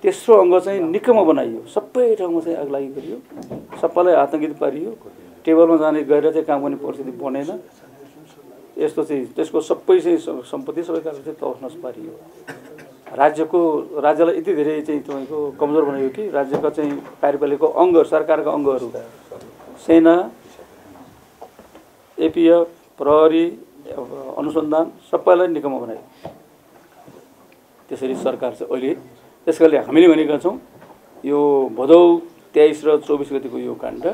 S1: तेस्रो अङ्ग चाहिँ निकम्मा बनाइयो, सबै ठाउँमा चाहिँ आगलागी गरियो, सबैलाई आतङ्कित पारियो। टेबलमा जाने गएर चाहिँ काम गर्ने परिस्थिति बनेन। यस्तो चाहिँ त्यसको सबै चाहिँ सम्पत्ति सबै कागज चाहिँ तहस पारियो। राज्यलाई यति धेरै चाहिँ तपाईँको कमजोर बनायो कि राज्यका चाहिँ कार्यपालिकाको अङ्ग, सरकारका अङ्गहरू सेना, एपीएफ, प्रहरी, अनुसन्धान सबैलाई निकम्मा बनायो। त्यसरी सरकार चाहिँ अहिले त्यसकारणले हामीले भनेका छौँ यो भदौ 23 र 24 गतिको यो काण्ड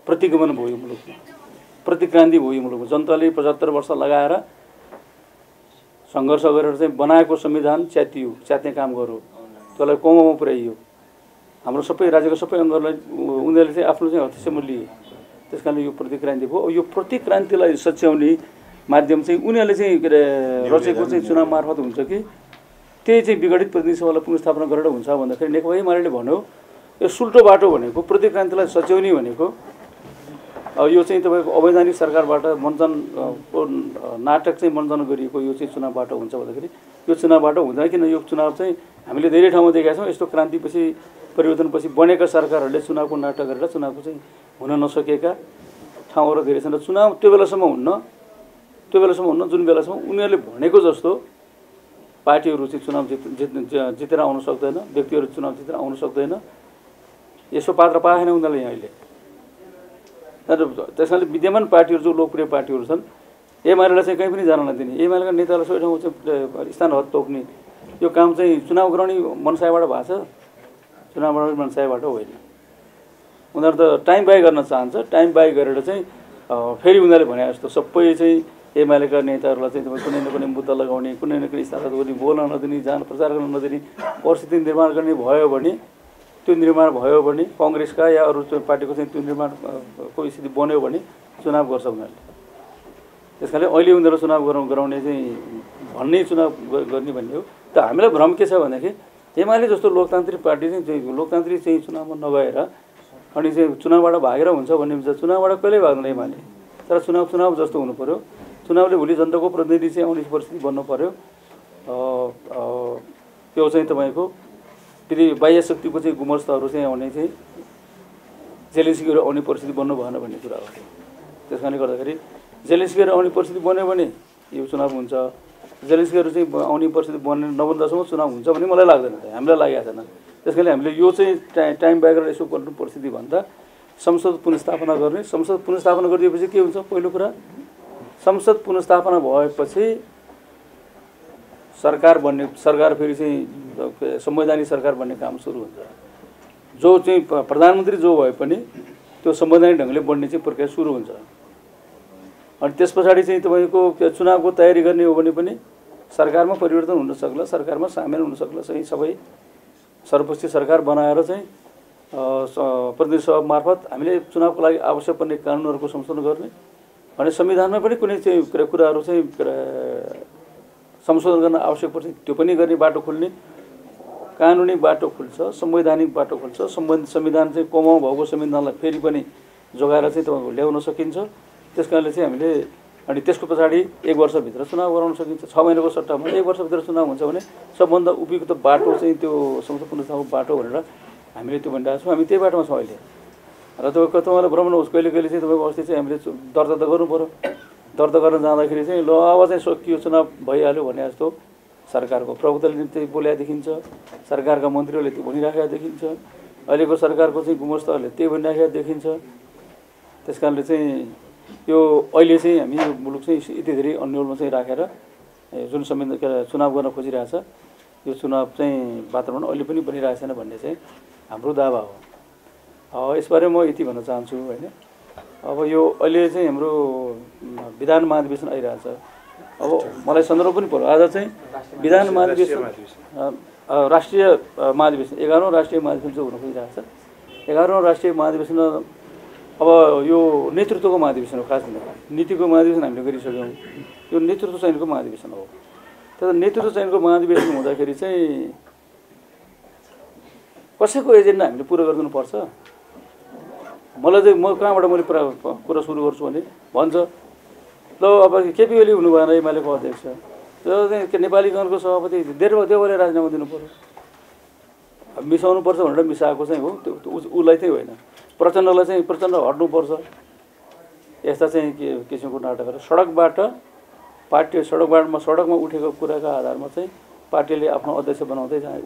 S1: प्रतिगमन भयो मुलुकमा, प्रतिक्रान्ति भयो मुलुकमा। जनताले 75 वर्ष लगाएर सङ्घर्ष गरेर चाहिँ बनाएको संविधान च्यात्ने काम गर्यो, त्यसलाई कोमामा पुर्याइयो। हाम्रो सबै राज्यको सबै अङ्गहरूलाई उनीहरूले चाहिँ आफ्नो चाहिँ हस्तक्षेपमा लिए। त्यस कारणले यो प्रतिक्रान्ति भयो। यो प्रतिक्रान्तिलाई सच्याउने माध्यम चाहिँ उनीहरूले चाहिँ के अरे रचेको चाहिँ चुनाव मार्फत हुन्छ कि त्यही चाहिँ विघटित प्रतिनिधि सभालाई पुनर्स्थापना गरेर हुन्छ भन्दाखेरि नेकपा एमाले भन्यो यो सुल्टो बाटो भनेको प्रतिक्रान्तिलाई सच्याउने भनेको यो चाहिँ तपाईँको अवैधानिक सरकारबाट मञ्चनको नाटक चाहिँ मञ्चन गरिएको यो चाहिँ चुनाव बाटो हुन्छ भन्दाखेरि यो चुनाव बाटो हुँदैन। किन यो चुनाव चाहिँ हामीले धेरै ठाउँमा देखेका छौँ, यस्तो क्रान्तिपछि परिवर्तनपछि बनेका सरकारहरूले चुनावको नाटक गरेर चुनावको चाहिँ हुन नसकेका ठाउँहरू धेरै छन्। र चुनाव त्यो बेलासम्म हुन्न जुन बेलासम्म उनीहरूले भनेको जस्तो पार्टीहरू चाहिँ चुनाव जितेर आउन सक्दैन, व्यक्तिहरू चुनाव जितेर आउन सक्दैन। यसो पात्र पाएन उनीहरूले यहाँ अहिले। त्यसकारणले विद्यमान पार्टीहरू जो लोकप्रिय पार्टीहरू छन् एमालेलाई चाहिँ कहीँ पनि जान नदिने, एमालेका नेतालाई सबै ठाउँमा चाहिँ स्थान हद तोक्ने यो काम चाहिँ चुनाव गराउने मनसायबाट भएको छ, चुनाव गराउने मनसायबाट होइन। उनीहरू त टाइम बाई गर्न चाहन्छ। टाइम बाई गरेर चाहिँ फेरि उनीहरूले भने जस्तो सबै चाहिँ एमालेका नेताहरूलाई चाहिँ तपाईँ कुनै न कुनै मुद्दा लगाउने, कुनै न कुनै स्थान गर्ने, बोल्न नदिने, जान प्रचार गर्न नदिने परिस्थिति निर्माण गर्ने भयो भने त्यो निर्माण भयो भने काङ्ग्रेसका या अरू पार्टीको चाहिँ त्यो निर्माणको स्थिति बन्यो भने चुनाव गर्छ उनीहरूले। त्यस कारणले अहिले उनीहरू चुनाव गराउने चाहिँ भन्ने चुनाव गर्ने भन्ने हो। त हामीलाई भ्रम के छ भनेदेखि एमाले जस्तो लोकतान्त्रिक पार्टी चाहिँ लोकतान्त्रिक चाहिँ चुनावमा नगएर अनि चाहिँ चुनावबाट भागेर हुन्छ भन्ने हुन्छ। चुनावबाट कहिल्यै भाग्दैन एमाले, तर चुनाव जस्तो हुनु पर्यो। चुनावले भोलि जनताको प्रतिनिधि चाहिँ आउने परिस्थिति बन्नु पर्यो। त्यो चाहिँ तपाईँको फेरि बाह्य शक्तिको चाहिँ गुमस्तहरू चाहिँ आउने चाहिँ जेलेन्स्कीहरू आउने परिस्थिति बन्नु भएन भन्ने कुरा हो। त्यस कारणले गर्दाखेरि जेलेन्स्कीहरू आउने परिस्थिति बन्यो भने यो चुनाव हुन्छ, जेलेन्स्कीहरू चाहिँ आउने परिस्थिति बन्ने नबन्दासम्म चुनाव हुन्छ भन्ने मलाई लाग्दैन, हामीलाई लागेको छैन। त्यस कारणले हामीले यो चाहिँ टाइम बाई गरेर यसो गर्नु परिस्थिति भन्दा संसद पुनर्स्थापना गर्ने। संसद पुनर्स्थापना गरिदिएपछि के हुन्छ, पहिलो कुरा संसद पुनर्स्थापना भएपछि सरकार फेरि चाहिँ संवैधानिक सरकार बन्ने काम सुरु हुन्छ। जो चाहिँ प्रधानमन्त्री जो भए पनि त्यो संवैधानिक ढङ्गले बन्ने चाहिँ प्रक्रिया सुरु हुन्छ। अनि त्यस पछाडि चाहिँ तपाईँको चुनावको तयारी गर्ने हो भने पनि सरकारमा परिवर्तन हुन सक्ला, सरकारमा सामेल हुन सक्ला। चाहिँ सबै सर्वपक्षीय सरकार बनाएर चाहिँ प्रतिनिधि सभा मार्फत हामीले चुनावको लागि आवश्यक पर्ने कानुनहरूको संशोधन गर्ने अनि संविधानमा पनि कुनै चाहिँ कुराहरू चाहिँ संशोधन गर्न आवश्यक पर्छ त्यो पनि गर्ने बाटो खुल्ने, कानुनी बाटो खुल्छ, संवैधानिक बाटो खुल्छ। संविधान चाहिँ कोमामा भएको संविधानलाई फेरि पनि जोगाएर चाहिँ तपाईँको ल्याउन सकिन्छ। त्यस कारणले चाहिँ हामीले अनि त्यसको पछाडि 1 वर्षभित्र चुनाव गराउन सकिन्छ। 6 महिनाको सट्टामा 1 वर्षभित्र चुनाव हुन्छ भने सबभन्दा उपयुक्त बाटो चाहिँ त्यो संसद पुनर्स्थापनको बाटो भनेर हामीले त्यो भनिरहेको छौँ। हामी त्यही बाटोमा छौँ अहिले। र तपाईँलाई भ्रमण होस्, कहिले कहिले चाहिँ तपाईँको अस्ति चाहिँ हामीले दर्ता त गर्नु पऱ्यो। दर्ता गर्न जाँदाखेरि चाहिँ ल अब चाहिँ सकियो, चुनाव भइहाल्यो भने जस्तो सरकारको प्रवक्ताले त्यही बोलेको देखिन्छ, सरकारका मन्त्रीहरूले त्यो भनिराखेको देखिन्छ, अहिलेको सरकारको चाहिँ गुमस्तहरूले त्यही भनिराखेको देखिन्छ। त्यस कारणले चाहिँ यो अहिले चाहिँ हामी मुलुक चाहिँ यति धेरै अन्यलमा चाहिँ राखेर जुन चुनाव गर्न खोजिरहेछ, यो चुनाव चाहिँ वातावरण अहिले पनि बनिरहेको छैन भन्ने चाहिँ हाम्रो दावा हो। यसबारे म यति भन्न चाहन्छु होइन। अब यो अहिले चाहिँ हाम्रो विधान महाधिवेशन आइरहेछ। अब मलाई सन्दर्भ पनि पर्यो, आज चाहिँ विधान महाधिवेशन राष्ट्रिय महाधिवेशन 11औं राष्ट्रिय महाधिवेशन चाहिँ हुन खोजिरहेको छ। 11औं राष्ट्रिय महाधिवेशन अब यो नेतृत्वको महाधिवेशन हो। खास भनेर नीतिको महाधिवेशन हामीले गरिसक्यौँ, यो नेतृत्व चयनको महाधिवेशन हो। तर नेतृत्व चयनको महाधिवेशन हुँदाखेरि चाहिँ कसैको एजेन्डा हामीले पुरा गरिदिनुपर्छ। मलाई चाहिँ म कहाँबाट मैले कुरा सुरु गर्छु भने भन्छ ल अब केपी ओली हुनु भएन एमालेको अध्यक्ष, त्यो नेपाली काङ्ग्रेसको सभापति देवले राजीनामा दिनु पर्यो, मिसाउनुपर्छ भनेर मिसाएको चाहिँ हो। त्यो उसलाई चाहिँ होइन, प्रचण्डलाई चाहिँ प्रचण्ड हट्नुपर्छ। यस्ता चाहिँ किसिमको नाटकहरू सडकबाट पार्टी सडकमा उठेको कुराका आधारमा चाहिँ पार्टीले आफ्नो अध्यक्ष बनाउँदै जाने,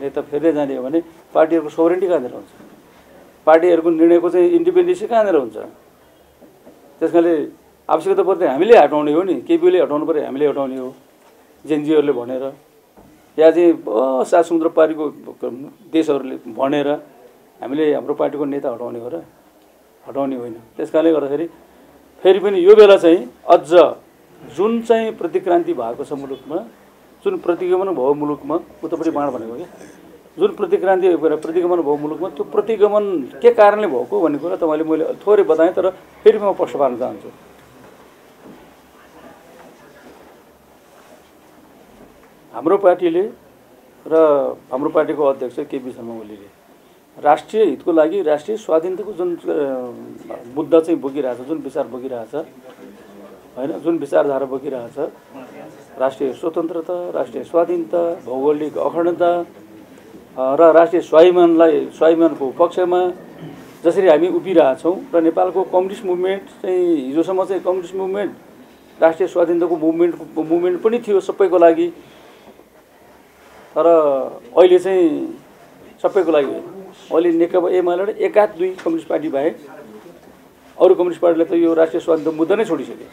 S1: नेता फेर्दै जाने हो भने पार्टीहरूको सोभरेन्टी कहाँनिर हुन्छ, पार्टीहरूको निर्णयको चाहिँ इन्डिपेन्डेन्सी कहाँनिर हुन्छ। त्यस कारणले आवश्यकता पर्दा हामीले हटाउने हो नि, केपीले हटाउनु पऱ्यो, हामीले हटाउने हो जेएनजीहरूले भनेर, या चाहिँ सात समुद्र पारीको देशहरूले भनेर हामीले हाम्रो पार्टीको नेता हटाउने हो र? हटाउने होइन। त्यस कारणले गर्दाखेरि फेरि पनि यो बेला चाहिँ अझ जुन चाहिँ प्रतिक्रान्ति भएको छ मुलुकमा, जुन प्रतिगमन भयो मुलुकमा, उतापट्टि बाण भनेको क्या, जुन प्रतिगमन भयो मुलुकमा, त्यो प्रतिगमन के कारणले भएको भन्ने कुरा तपाईँले मैले थोरै बताएँ, तर फेरि म प्रश्न पार्न चाहन्छु। हाम्रो पार्टीले र हाम्रो पार्टीको अध्यक्ष केपी शर्मा ओलीले राष्ट्रिय हितको लागि, राष्ट्रिय स्वाधीनताको जुन मुद्दा चाहिँ बोकिरहेछ, जुन विचार बोकिरहेछ होइन, जुन विचारधारा बोकिरहेछ, राष्ट्रिय स्वतन्त्रता, राष्ट्रिय स्वाधीनता, भौगोलिक अखण्डता र राष्ट्रिय स्वाभिमानको पक्षमा जसरी हामी उभिरहेछौँ र नेपालको कम्युनिस्ट मुभमेन्ट चाहिँ हिजोसम्म चाहिँ कम्युनिस्ट मुभमेन्ट राष्ट्रिय स्वाधीनताको मुभमेन्ट पनि थियो सबैको लागि, तर अहिले चाहिँ सबैको लागि होइन। अहिले नेकपा एमाले र एकाध दुई कम्युनिस्ट पार्टी बाहेक अरू कम्युनिस्ट पार्टीले त यो राष्ट्रिय स्वाधीनता मुद्दा नै छोडिसके।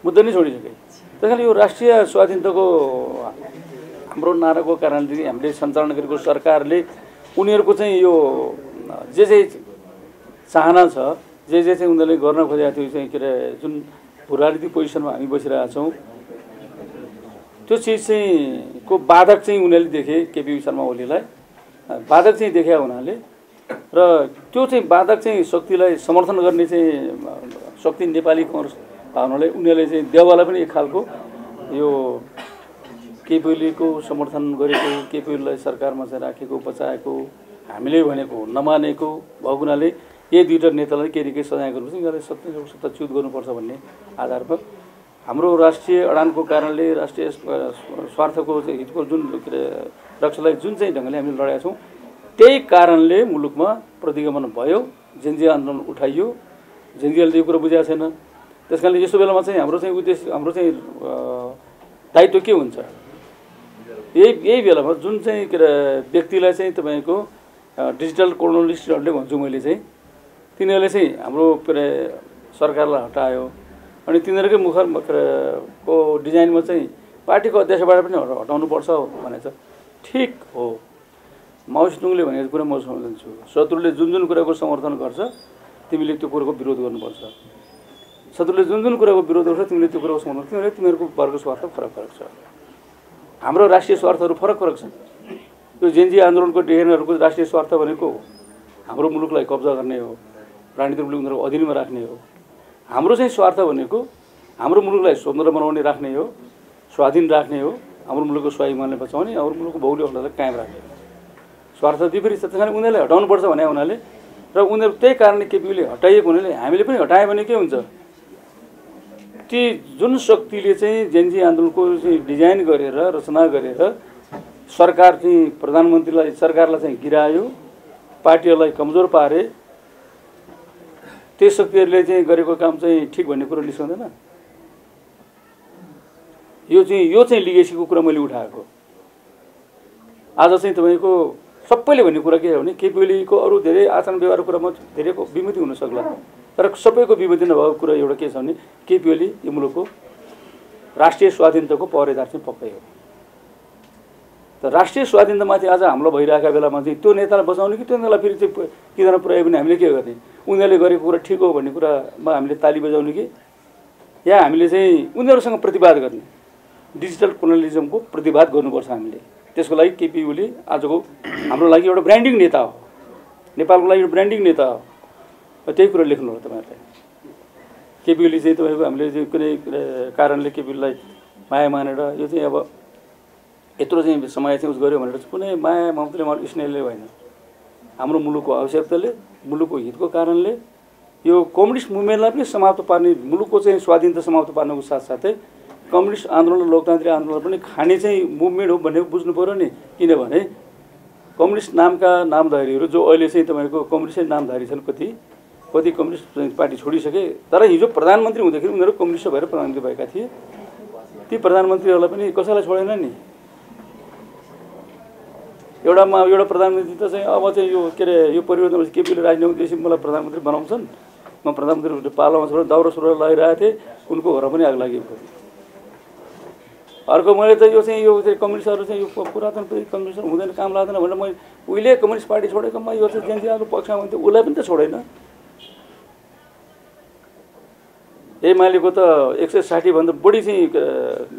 S1: त्यस कारण यो राष्ट्रिय स्वाधीनताको हाम्रो नाराको कारणले हामीले सञ्चालन गरेको सरकारले उनीहरूको चाहिँ यो जे चाहना छ, जे चाहिँ उनीहरूले गर्न खोजेको थियो चाहिँ के अरे जुन राजनीतिक पोजिसनमा हामी बसिरहेका छौँ, त्यो चिज चाहिँ को बाधक चाहिँ उनीहरूले देखे, केपी शर्मा ओलीलाई बाधक चाहिँ देखा हुनाले र त्यो चाहिँ बाधक चाहिँ शक्तिलाई समर्थन गर्ने चाहिँ शक्ति नेपाली काङ्ग्रेस भावनाले उनीहरूले चाहिँ देवालाई पनि एक खालको यो केपी ओलीको समर्थन गरेको, केपी ओलीलाई सरकारमा चाहिँ राखेको, बचाएको, हामीले भनेको नमानेको भएको हुनाले यही दुईवटा नेतालाई केही सजाय गर्नुपर्छ, यिनीहरूलाई सत्ताच्युत गर्नुपर्छ भन्ने आधारमा हाम्रो राष्ट्रिय अडानको कारणले, राष्ट्रिय स्वार्थको हितको जुन रक्षालाई जुन चाहिँ ढङ्गले हामीले लडेका छौँ, त्यही कारणले मुलुकमा प्रतिगमन भयो, जेनजी आन्दोलन उठाइयो। जेनजीले यो कुरो बुझाएको छैन। त्यस कारणले यस्तो बेलामा चाहिँ हाम्रो चाहिँ उद्देश्य, हाम्रो चाहिँ दायित्व के हुन्छ, यही बेलामा जुन चाहिँ के अरे व्यक्तिलाई चाहिँ तपाईँको डिजिटल कोलोनिस्टहरूले भन्छु मैले चाहिँ, तिनीहरूले चाहिँ हाम्रो के अरे सरकारलाई हटायो अनि तिनीहरूकै को डिजाइनमा चाहिँ पार्टीको अध्यक्षबाट पनि हटाउनुपर्छ भनेको छ। ठिक हो, माओवादीले भनेको कुरा म सम्झन्छु। शत्रुले जुन कुराको समर्थन गर्छ तिमीले त्यो कुराको विरोध गर्नुपर्छ, शत्रुले जुन कुराको विरोध गर्छ तिमीले त्यो कुराको समर्थन, तिमीहरूको वर्गको स्वार्थ फरक छ, हाम्रो राष्ट्रिय स्वार्थहरू फरक छ। यो जेनजी आन्दोलनको डिजाइनहरूको राष्ट्रिय स्वार्थ भनेको हाम्रो मुलुकलाई कब्जा गर्ने हो, राजनीतिक मुलुक उनीहरूको अधीनमा राख्ने हो। हाम्रो चाहिँ स्वार्थ भनेको हाम्रो मुलुकलाई स्वतन्त्र बनाउने राख्ने हो, स्वाधीन राख्ने हो, हाम्रो मुलुकको स्वाभिमानलाई बचाउने, हाम्रो मुलुकको भौगोलिक अखण्डतालाई कायम राख्ने हो। स्वार्थ विपरीत छ। त्यसैले उनीहरूले हटाउनुपर्छ भने हुनाले र उनीहरू त्यही कारणले केपीले हटाइएको हुनाले हामीले पनि हटायो भने के हुन्छ, ती जुन शक्तिले चाहिँ जेनजी आन्दोलनको चाहिँ डिजाइन गरेर रचना गरेर सरकार चाहिँ प्रधानमन्त्रीलाई सरकारलाई चाहिँ गिरायो, पार्टीहरूलाई कमजोर पारे, त्यस शक्तिहरूले चाहिँ गरेको काम चाहिँ ठिक भन्ने कुरो निस्कँदैन। यो चाहिँ लिगेसीको कुरा मैले उठाएको। आज चाहिँ तपाईको सबैले भन्ने कुरा के हो भने केपी ओलीको अरू धेरै आचरण व्यवहारको कुरामा धेरैको विमति हुन सक्ला, तर सबैको विमति नभएको कुरा एउटा के छ भने केपी ओली यो मुलुकको राष्ट्रिय स्वाधीनताको पहरेदार चाहिँ पक्कै हो। त राष्ट्रिय स्वाधीनतामाथि आज हमला भइरहेका बेलामा चाहिँ त्यो नेतालाई बचाउने कि त्यो नेतालाई फेरि चाहिँ किन पुर्यायो भने हामीले के गर्ने, उनीहरूले गरेको कुरा ठिक हो भन्ने कुरामा हामीले ताली बजाउने कि या हामीले चाहिँ उनीहरूसँग प्रतिवाद गर्ने, डिजिटल कोलोनियलिजमको प्रतिवाद गर्नुपर्छ हामीले। त्यसको लागि केपी ओली आजको हाम्रो लागि एउटा ब्रान्डिङ नेता हो, नेपालको लागि एउटा ब्रान्डिङ नेता हो। त्यही कुरा लेख्नु होला तपाईँहरूले। केपी ओली चाहिँ तपाईँको हामीले चाहिँ कुनै कारणले केपी ओलीलाई माया मानेर यो चाहिँ अब यत्रो चाहिँ समय चाहिँ उस गऱ्यो भनेर कुनै माया ममताले मलाई स्नेहले होइन, हाम्रो मुलुकको आवश्यकताले, मुलुकको हितको कारणले यो कम्युनिस्ट मुभमेन्टलाई पनि समाप्त पार्ने, मुलुकको चाहिँ स्वाधीनता समाप्त पार्नुको साथसाथै कम्युनिस्ट आन्दोलन र लोकतान्त्रिक आन्दोलन पनि खाने चाहिँ मुभमेन्ट हो भन्ने बुझ्नु पर्यो नि। किनभने कम्युनिस्ट नामका नामधारीहरू जो अहिले चाहिँ तपाईँको कम्युनिस्ट नामधारी छन्, कति कम्युनिस्ट पार्टी छोडिसके, तर हिजो प्रधानमन्त्री हुँदाखेरि उनीहरू कम्युनिस्ट भएर प्रधानमन्त्री भएका थिए। ती प्रधानमन्त्रीहरूलाई पनि कसैलाई छोडेन नि। एउटा प्रधानमन्त्री त चाहिँ अब चाहिँ यो के अरे यो परिवर्तन केपीले राजीनामा दिएपछि मलाई प्रधानमन्त्री बनाउँछन्, म प्रधानमन्त्री पालामा छोडेर दाउरा सुरुवाल लगाइरहेको थिएँ, उनको घर पनि आग लागेको। अर्को मैले त यो चाहिँ कम्युनिस्टहरू चाहिँ यो पुरातन कम्युनिस्ट हुँदैन, काम लाग्दैन भनेर मैले उहिले कम्युनिस्ट पार्टी छोडेको, म यो चाहिँ जेनजीको पक्षमा हुन्थ्यो, उसलाई पनि त छोडेन। एमालेको त 160 भन्दा बढी चाहिँ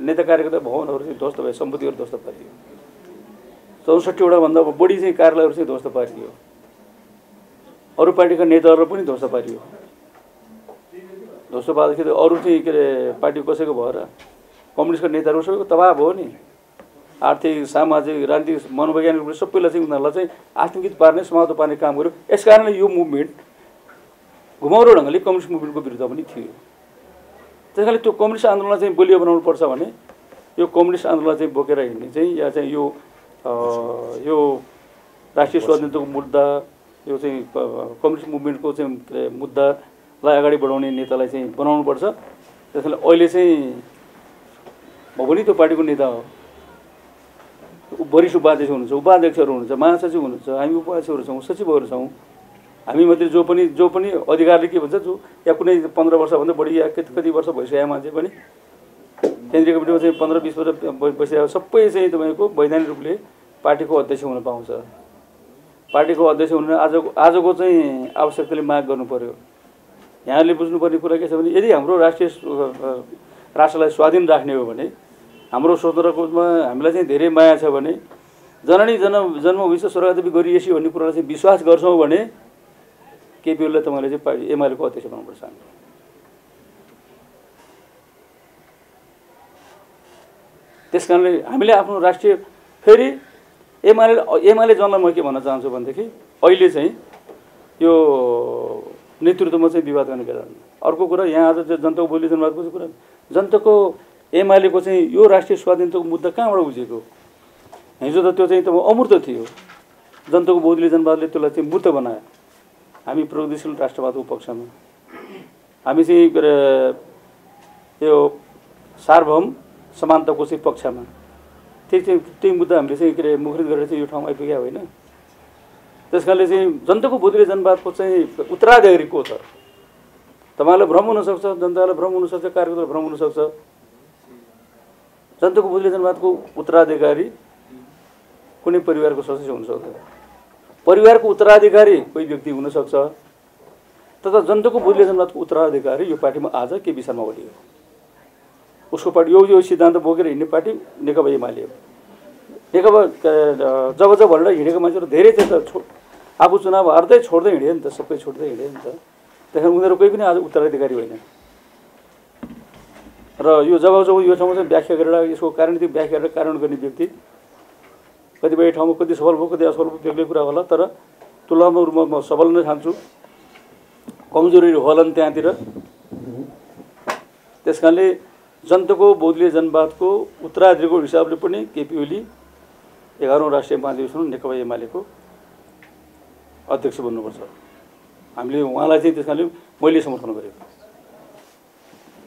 S1: नेता कार्यकर्ता भवनहरू चाहिँ ध्वस्त भए, सम्पत्तिहरू ध्वस्त पारियो। 64 वटा भन्दा बढी चाहिँ कार्यालयहरू चाहिँ ध्वस्त पारियो। अरू पार्टीका नेताहरू पनि ध्वस्त पारियो। ध्वस्त पार्दाखेरि अरू चाहिँ के अरे पार्टी कसैको भएर कम्युनिस्टका नेताहरू सबैको तबाह भयो नि। आर्थिक, सामाजिक, राजनीतिक, मनोवैज्ञानिक सबैलाई चाहिँ उनीहरूलाई चाहिँ आतङ्कित पार्ने, समाप्त पार्ने काम गर्यो। यस कारणले यो मुभमेन्ट घुमाउरो ढङ्गले कम्युनिस्ट मुभमेन्टको विरुद्ध पनि थियो। त्यस कारणले त्यो कम्युनिस्ट आन्दोलनलाई चाहिँ बलियो बनाउनु पर्छ भने यो कम्युनिस्ट आन्दोलनलाई चाहिँ बोकेर हिँड्ने चाहिँ या चाहिँ यो राष्ट्रिय स्वाधीनताको मुद्दा, यो चाहिँ कम्युनिस्ट मुभमेन्टको चाहिँ मुद्दालाई अगाडि बढाउने नेतालाई चाहिँ बनाउनुपर्छ। त्यसैले अहिले चाहिँ म पनि त्यो पार्टीको नेता हो, वरिष्ठ उपाध्यक्ष हुनुहुन्छ, उपाध्यक्षहरू हुनुहुन्छ, महासचिव हुनुहुन्छ, हामी उपाध्यक्षहरू छौँ, सचिवहरू छौँ। हामी मात्रै जो पनि अधिकारले के भन्छ जो या कुनै 15 वर्षभन्दा बढी या कति वर्ष भइसकेको मान्छे पनि केन्द्रीय कमिटीमा चाहिँ 15-20 वर्ष बसिरहेको सबै चाहिँ तपाईँको वैधानिक रूपले पार्टीको अध्यक्ष हुन पाउँछ। पार्टीको अध्यक्ष हुन आजको चाहिँ आवश्यकताले माग गर्नु पर्यो। यहाँले बुझ्नुपर्ने कुरा के छ भने यदि हाम्रो राष्ट्रलाई स्वाधीन राख्ने हो भने, हाम्रो स्वतन्त्रतामा हामीलाई चाहिँ धेरै माया छ भने, जननी जन्म विश्व स्वर्गदेवी गरिएसी भन्ने कुरालाई चाहिँ विश्वास गर्छौँ भने केपी ओलीलाई तपाईँले चाहिँ पार्टी एमालेको अध्यक्ष बनाउनुपर्छ। त्यस कारणले हामीले आफ्नो राष्ट्रिय फेरि एमाले जनलाई म के भन्न चाहन्छु भनेदेखि अहिले चाहिँ यो नेतृत्वमा चाहिँ विवाद गर्ने बेला। अर्को कुरा यहाँ आज जनताको बोली जनवादको कुरा, जनताको एमालेको चाहिँ यो राष्ट्रिय स्वाधीनताको मुद्दा कहाँबाट उठेको? हिजो त त्यो चाहिँ अमूर्त थियो। जनताको बौद्धिक जनवादले त्यसलाई चाहिँ मूर्त बनायो। हामी प्रगतिशील राष्ट्रवादको पक्षमा, हामी चाहिँ यो सार्वभौम समानताको चाहिँ पक्षमा, त्यही मुद्दा हामीले चाहिँ के अरे मुखरित गरेर चाहिँ यो ठाउँमा आइपुग्या होइन। त्यस कारणले चाहिँ जनताको बौद्धिक जनवादको चाहिँ उत्तराधिकारी को छ? तपाईँलाई भ्रम हुनसक्छ, जनतालाई भ्रम हुनसक्छ, कार्यकर्तालाई भ्रम हुनसक्छ। जनताको बौद्धिक जनवादको उत्तराधिकारी कुनै परिवारको सदस्य हुनसक्छ, परिवारको उत्तराधिकारी कोही व्यक्ति हुनसक्छ, तर जनताको बौद्धिक जनवादको उत्तराधिकारी यो पार्टीमा आज केपी शर्मा ओली हो। उसको पार्टी यो सिद्धान्त बोकेर हिँड्ने पार्टी नेकपा एमाले हो। नेकपा जब भनेर हिँडेको मान्छेहरू धेरै थियो त, आफू चुनाव हार्दै छोड्दै हिँड्यो नि त, सबै छोड्दै हिँड्यो नि त। त्यस कारण उनीहरू कोही पनि आज उत्तराधिकारी होइन। र यो जब यो ठाउँमा चाहिँ व्याख्या गरेर यसको राजनीतिक व्याख्या गरेर कारण गर्ने व्यक्ति कतिपय ठाउँमा कति सफल भयो, कति असफल भयो, बेग्लै कुरा होला। तर तुलनात्मक रूपमा म सबल नै ठान्छु। कमजोरीहरू होलान् त्यहाँतिर, त्यसकारणले जनताको बहुदलीय जनवादको उत्तराधिकारको हिसाबले पनि केपी ओली 11औं राष्ट्रिय महाधिवेशन नेकपा एमालेको अध्यक्ष बन्नुपर्छ। हामीले उहाँलाई चाहिँ त्यसकारणले मैले समर्थन गरेको।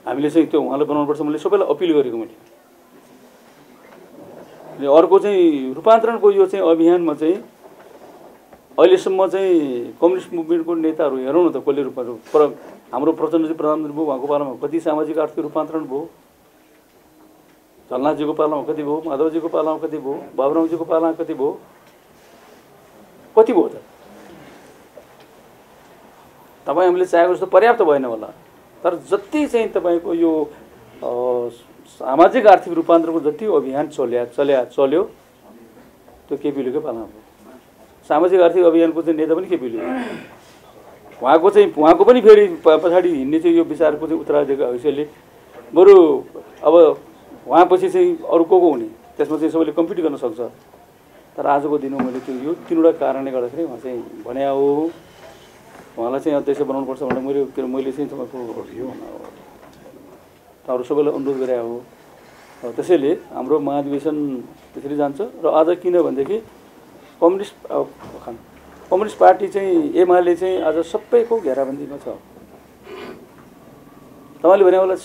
S1: हामीले चाहिँ त्यो उहाँलाई बनाउनुपर्छ मैले सबैलाई अपिल गरेको मैले। अनि अर्को चाहिँ रूपान्तरणको यो चाहिँ अभियानमा चाहिँ अहिलेसम्म चाहिँ कम्युनिस्ट मुभमेन्टको नेताहरू हेरौँ न त कसले पर हाम्रो प्रचण्डजी प्रधानमन्त्री भयो, उहाँको पालामा कति सामाजिक आर्थिक रूपान्तरण भयो, झलनाथजीको पालामा कति भयो, माधवजीको पालामा कति भयो, बाबुरामजीको पालामा कति भयो, कति भयो त? तपाईँ हामीले चाहेको जस्तो पर्याप्त भएन होला, तर जति चाहिँ तपाईँको यो सामाजिक आर्थिक रूपान्तरणको जति अभियान चल्यो त्यो केपी ओलीकै पालामा भयो। सामाजिक आर्थिक अभियानको चाहिँ नेता पनि केपी ओली उहाँको पनि फेरि पछाडि हिँड्ने चाहिँ यो विचारको चाहिँ उत्तराधिकार हैसियतले बरु अब उहाँपछि चाहिँ अरू को हुने त्यसमा चाहिँ सबैले कम्पिट गर्न सक्छ। तर आजको दिनमा मैले त्यो यो तीनवटा कारणले गर्दाखेरि उहाँ चाहिँ भने हो उहाँलाई चाहिँ अध्यक्ष बनाउनुपर्छ भनेर मैले चाहिँ तपाईँको अरू सबैलाई अनुरोध गरे हो। त्यसैले हाम्रो महाधिवेशन त्यसरी जान्छ। र आज किन भनेदेखि कम्युनिस्ट पार्टी चाहिँ एमाले चाहिँ आज सबैको घेराबन्दीमा छ। तपाईँले भने होला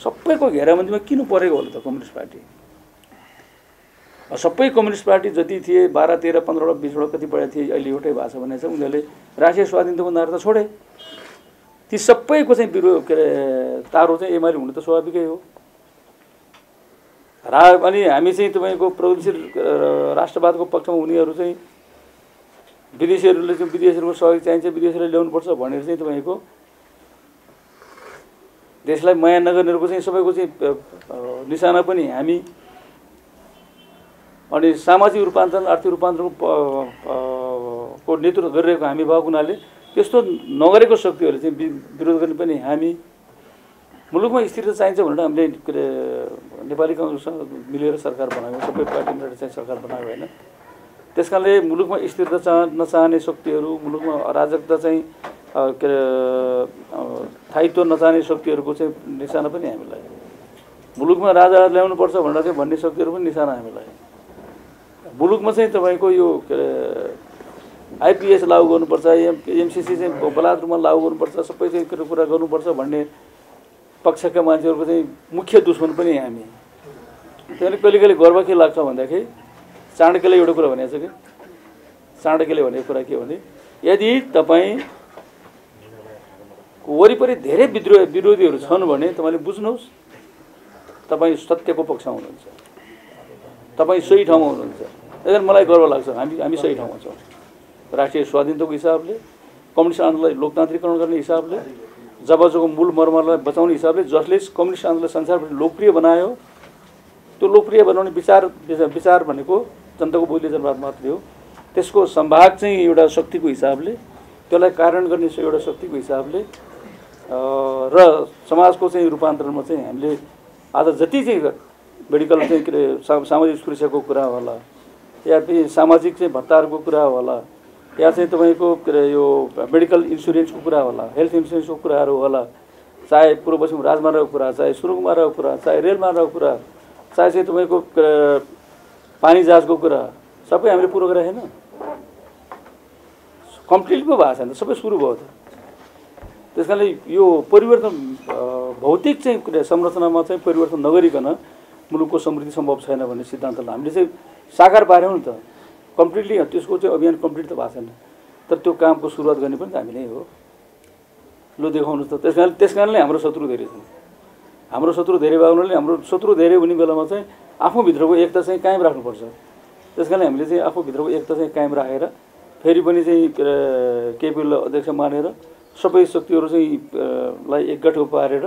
S1: सबैको घेराबन्दीमा किन परेको होला त कम्युनिस्ट पार्टी? सबै कम्युनिस्ट पार्टी जति थिए 12, 13, 15, 20 कति बढा थिए अहिले एउटै भाषा भनेको छ। उनीहरूले राष्ट्रिय स्वाधीनताको नारा त छोडे। ती सबैको चाहिँ विरोध के अरे तारो चाहिँ एमाले हुनु त स्वाभाविकै हो। अनि हामी चाहिँ तपाईँको प्रगतिशील राष्ट्रवादको पक्षमा हुनेहरू चाहिँ विदेशीहरूले चाहिँ विदेशीहरूको सहयोग चाहिन्छ, विदेशीहरूले ल्याउनुपर्छ भनेर चाहिँ तपाईँको देशलाई माया नगर्नेहरूको चाहिँ सबैको चाहिँ निशाना पनि हामी। अनि सामाजिक रूपान्तरण आर्थिक रूपान्तरणको नेतृत्व गरिरहेको हामी भएको हुनाले त्यस्तो नगरेको शक्तिहरूले चाहिँ विरोध गर्ने पनि हामी। मुलुकमा स्थिरता चाहिन्छ भनेर हामीले के अरे नेपाली कांग्रेससँग मिलेर सरकार बनायौँ, सबै पार्टी मिलेर चाहिँ सरकार बनायो होइन। त्यसकारणले मुलुकमा स्थिरता नचाहने शक्तिहरू, मुलुकमा अराजकता चाहिँ के अरे स्थायित्व नचाहने शक्तिहरूको चाहिँ निशाना पनि हामीलाई। मुलुकमा राजा ल्याउनुपर्छ भनेर चाहिँ भन्ने शक्तिहरू पनि निशाना हामीलाई। मुलुकमा चाहिँ तपाईँको यो के अरे आइपिएस लागू गर्नुपर्छ, एमसिसी चाहिँ बलात्कारमा लागू गर्नुपर्छ, सबै चाहिँ कुरा गर्नुपर्छ भन्ने पक्षका मान्छेहरूको चाहिँ मुख्य दुश्मन पनि हामी। त्यसले कहिले कहिले गर्व के लाग्छ भन्दाखेरि चाणक्यले एउटा कुरा भनेको छ कि चाणक्यले भनेको कुरा के भने यदि तपाईँ वरिपरि धेरै विरोधीहरू छन् भने तपाईँले बुझ्नुहोस् तपाईँ सत्यको पक्षमा हुनुहुन्छ, तपाईँ सही ठाउँमा हुनुहुन्छ। त्यसैले मलाई गर्व लाग्छ हामी सही ठाउँमा छौँ। राष्ट्रिय स्वाधीनताको हिसाबले, कम्युनिस्ट आन्दोलनलाई लोकतान्त्रिकरण गर्ने हिसाबले, जबरजको मूल मर्मलाई बचाउने हिसाबले, जसले कम्युनिस्ट आन्दोलनलाई संसारभरि लोकप्रिय बनायो, त्यो लोकप्रिय बनाउने विचार भनेको जनताको बहुदलीय जनवाद मात्रै हो। त्यसको सम्भाग चाहिँ एउटा शक्तिको हिसाबले, त्यसलाई कारण गर्ने एउटा शक्तिको हिसाबले र समाजको चाहिँ रूपान्तरणमा चाहिँ हामीले आज जति चाहिँ मेडिकल चाहिँ के अरे सामाजिक सुरक्षाको कुरा होला, या फेरि सामाजिक चाहिँ भत्ताहरूको कुरा होला, या चाहिँ तपाईँको के अरे यो मेडिकल इन्सुरेन्सको कुरा होला, हेल्थ इन्सुरेन्सको कुराहरू होला, चाहे पूर्व पश्चिम राजमार्गको कुरा, चाहे सुरुङमार्गको कुरा, चाहे रेलमार्गको कुरा, चाहे चाहिँ तपाईँको पानी जहाजको कुरा, सबै हामीले पुरो गरे होइन। कम्प्लिट पो भएको छैन, सबै सुरु भयो त। त्यस कारणले यो परिवर्तन भौतिक चाहिँ संरचनामा चाहिँ परिवर्तन नगरिकन मुलुकको समृद्धि सम्भव छैन भन्ने सिद्धान्तलाई हामीले चाहिँ साकार पार्यौँ नि त। कम्प्लिटली त्यसको चाहिँ अभियान कम्प्लिट त भएको छैन, तर त्यो कामको सुरुवात गर्ने पनि त हामी नै हो। लु देखाउनुहोस् त। त्यस कारणले हाम्रो शत्रु धेरै छन्। हाम्रो शत्रु धेरै भएको हुनाले हाम्रो शत्रु धेरै हुने बेलामा चाहिँ आफूभित्रको एकता चाहिँ कायम राख्नुपर्छ। त्यस कारणले हामीले चाहिँ आफूभित्रको एकता चाहिँ कायम राखेर फेरि पनि चाहिँ केपी ओलीलाई अध्यक्ष मानेर सबै शक्तिहरू चाहिँ लाई एकगठो पारेर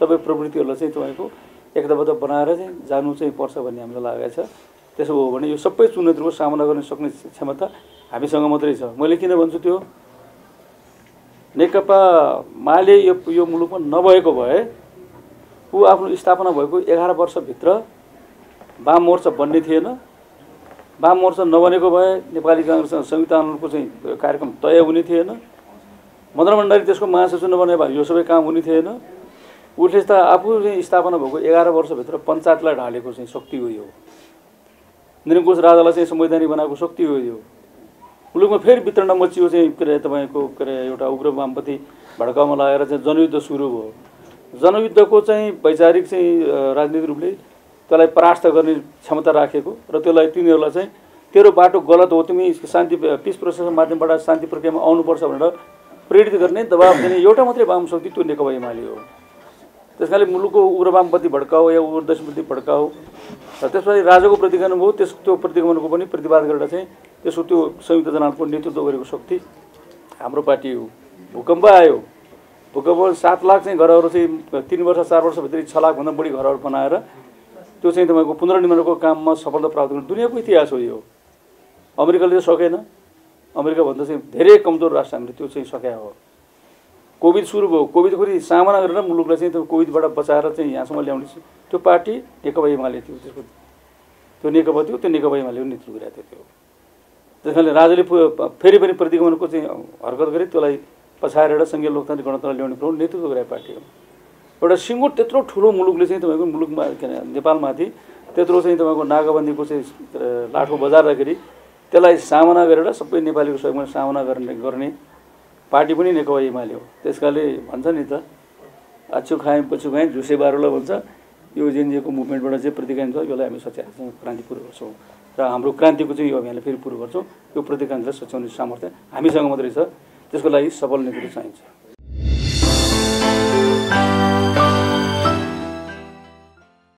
S1: सबै प्रवृत्तिहरूलाई चाहिँ तपाईँको एकताबद्ध बनाएर चाहिँ जानु चाहिँ पर्छ भन्ने हामीलाई लागेको छ। त्यसो हो भने यो सबै चुनौतीहरूको सामना गर्न सक्ने क्षमता हामीसँग मात्रै छ। मैले किन भन्छु त्यो नेकपा माले यो मुलुकमा नभएको भए ऊ आफ्नो स्थापना भएको 11 वर्षभित्र वाम मोर्चा बन्ने थिएन। वाम मोर्चा नबनेको भए नेपाली कांग्रेससँग संयुक्त आन्दोलनको चाहिँ कार्यक्रम तय हुने थिएन। मदन भण्डारी त्यसको महासचिव नबने भए यो सबै काम हुने थिएन। उसले त आफू चाहिँ स्थापना भएको 11 वर्षभित्र पञ्चायतलाई ढालेको चाहिँ शक्ति हो यो। निरङ्कुश राजालाई चाहिँ संवैधानिक बनाएको शक्ति हो यो। मुलुकमा फेरि वितरण मचियो चाहिँ के अरे तपाईँको के अरे एउटा उग्र वामपन्थी भड्काउमा लागेर चाहिँ जनयुद्ध सुरु भयो। जनयुद्धको चाहिँ वैचारिक चाहिँ राजनीतिक रूपले त्यसलाई परास्त गर्ने क्षमता राखेको र त्यसलाई तिनीहरूलाई चाहिँ तेरो बाटो गलत हो, तिमी शान्ति पिस प्रोसेसको माध्यमबाट शान्ति प्रक्रियामा आउनुपर्छ भनेर प्रेरित गर्ने दबाब दिने एउटा मात्रै वाम शक्ति त्यो नेकपा एमाले हो। त्यस कारणले मुलुकको उग्र वामपन्थी भड्काओ या उग्र दक्षिणपन्थी भड्काओ र त्यसपछि राजाको प्रतिगमन भयो। त्यो प्रतिगमनको पनि प्रतिवाद गरेर चाहिँ त्यसको त्यो संयुक्त जनताको नेतृत्व गरेको शक्ति हाम्रो पार्टी हो। भूकम्प आयो, भूकम्प 7 लाख चाहिँ घरहरू चाहिँ 3 वर्ष 4 वर्षभित्रै 6 लाखभन्दा बढी घरहरू बनाएर त्यो चाहिँ तपाईँको पुनर्निर्माणको काममा सफलता प्राप्त गर्ने दुनियाँको इतिहास हो यो। अमेरिकाले सकेन, अमेरिकाभन्दा चाहिँ धेरै कमजोर राष्ट्र हामीले त्यो चाहिँ सकेका हो। कोभिड सुरु भयो, कोभिड फेरि सामना गरेर मुलुकलाई चाहिँ त्यो कोभिडबाट बचाएर चाहिँ यहाँसम्म ल्याउने त्यो पार्टी नेकपा एमाले थियो। त्यसको त्यो नेकपा थियो, त्यो नेकपा एमाले नेतृत्व गरिरहेको थियो। त्यस कारणले राजाले फेरि पनि प्रतिगमनको चाहिँ हरकत गरे, त्यसलाई पछाएर सङ्घीय लोकतान्त्रिक गणतन्त्र ल्याउने प्रमुख नेतृत्व गरेको पार्टी हो। एउटा सिङ्गो त्यत्रो ठुलो मुलुकले चाहिँ तपाईँको मुलुकमा के अरे नेपालमाथि त्यत्रो चाहिँ तपाईँको नाकाबन्दीको चाहिँ लाठो बजार्दाखेरि त्यसलाई सामना गरेर सबै नेपालीको सहयोगमा सामना गर्ने पार्टी पनि नेकपा एमाले हो। त्यसकाले भन्छ नि त आछु खाएँ पछि खाएँ झुसे बारोला भन्छ। यो जेनजीको मुभमेन्टबाट चाहिँ प्रतिक्रिया छ, यसलाई हामी सच्याएर क्रान्ति पुरो गर्छौँ र हाम्रो क्रान्तिको चाहिँ यो अभियानलाई फेरि पुरो गर्छौँ। यो प्रतिक्रियालाई सच्याउने सामर्थ्य हामीसँग मात्रै छ, त्यसको लागि सफल नेतृत्व चाहिन्छ।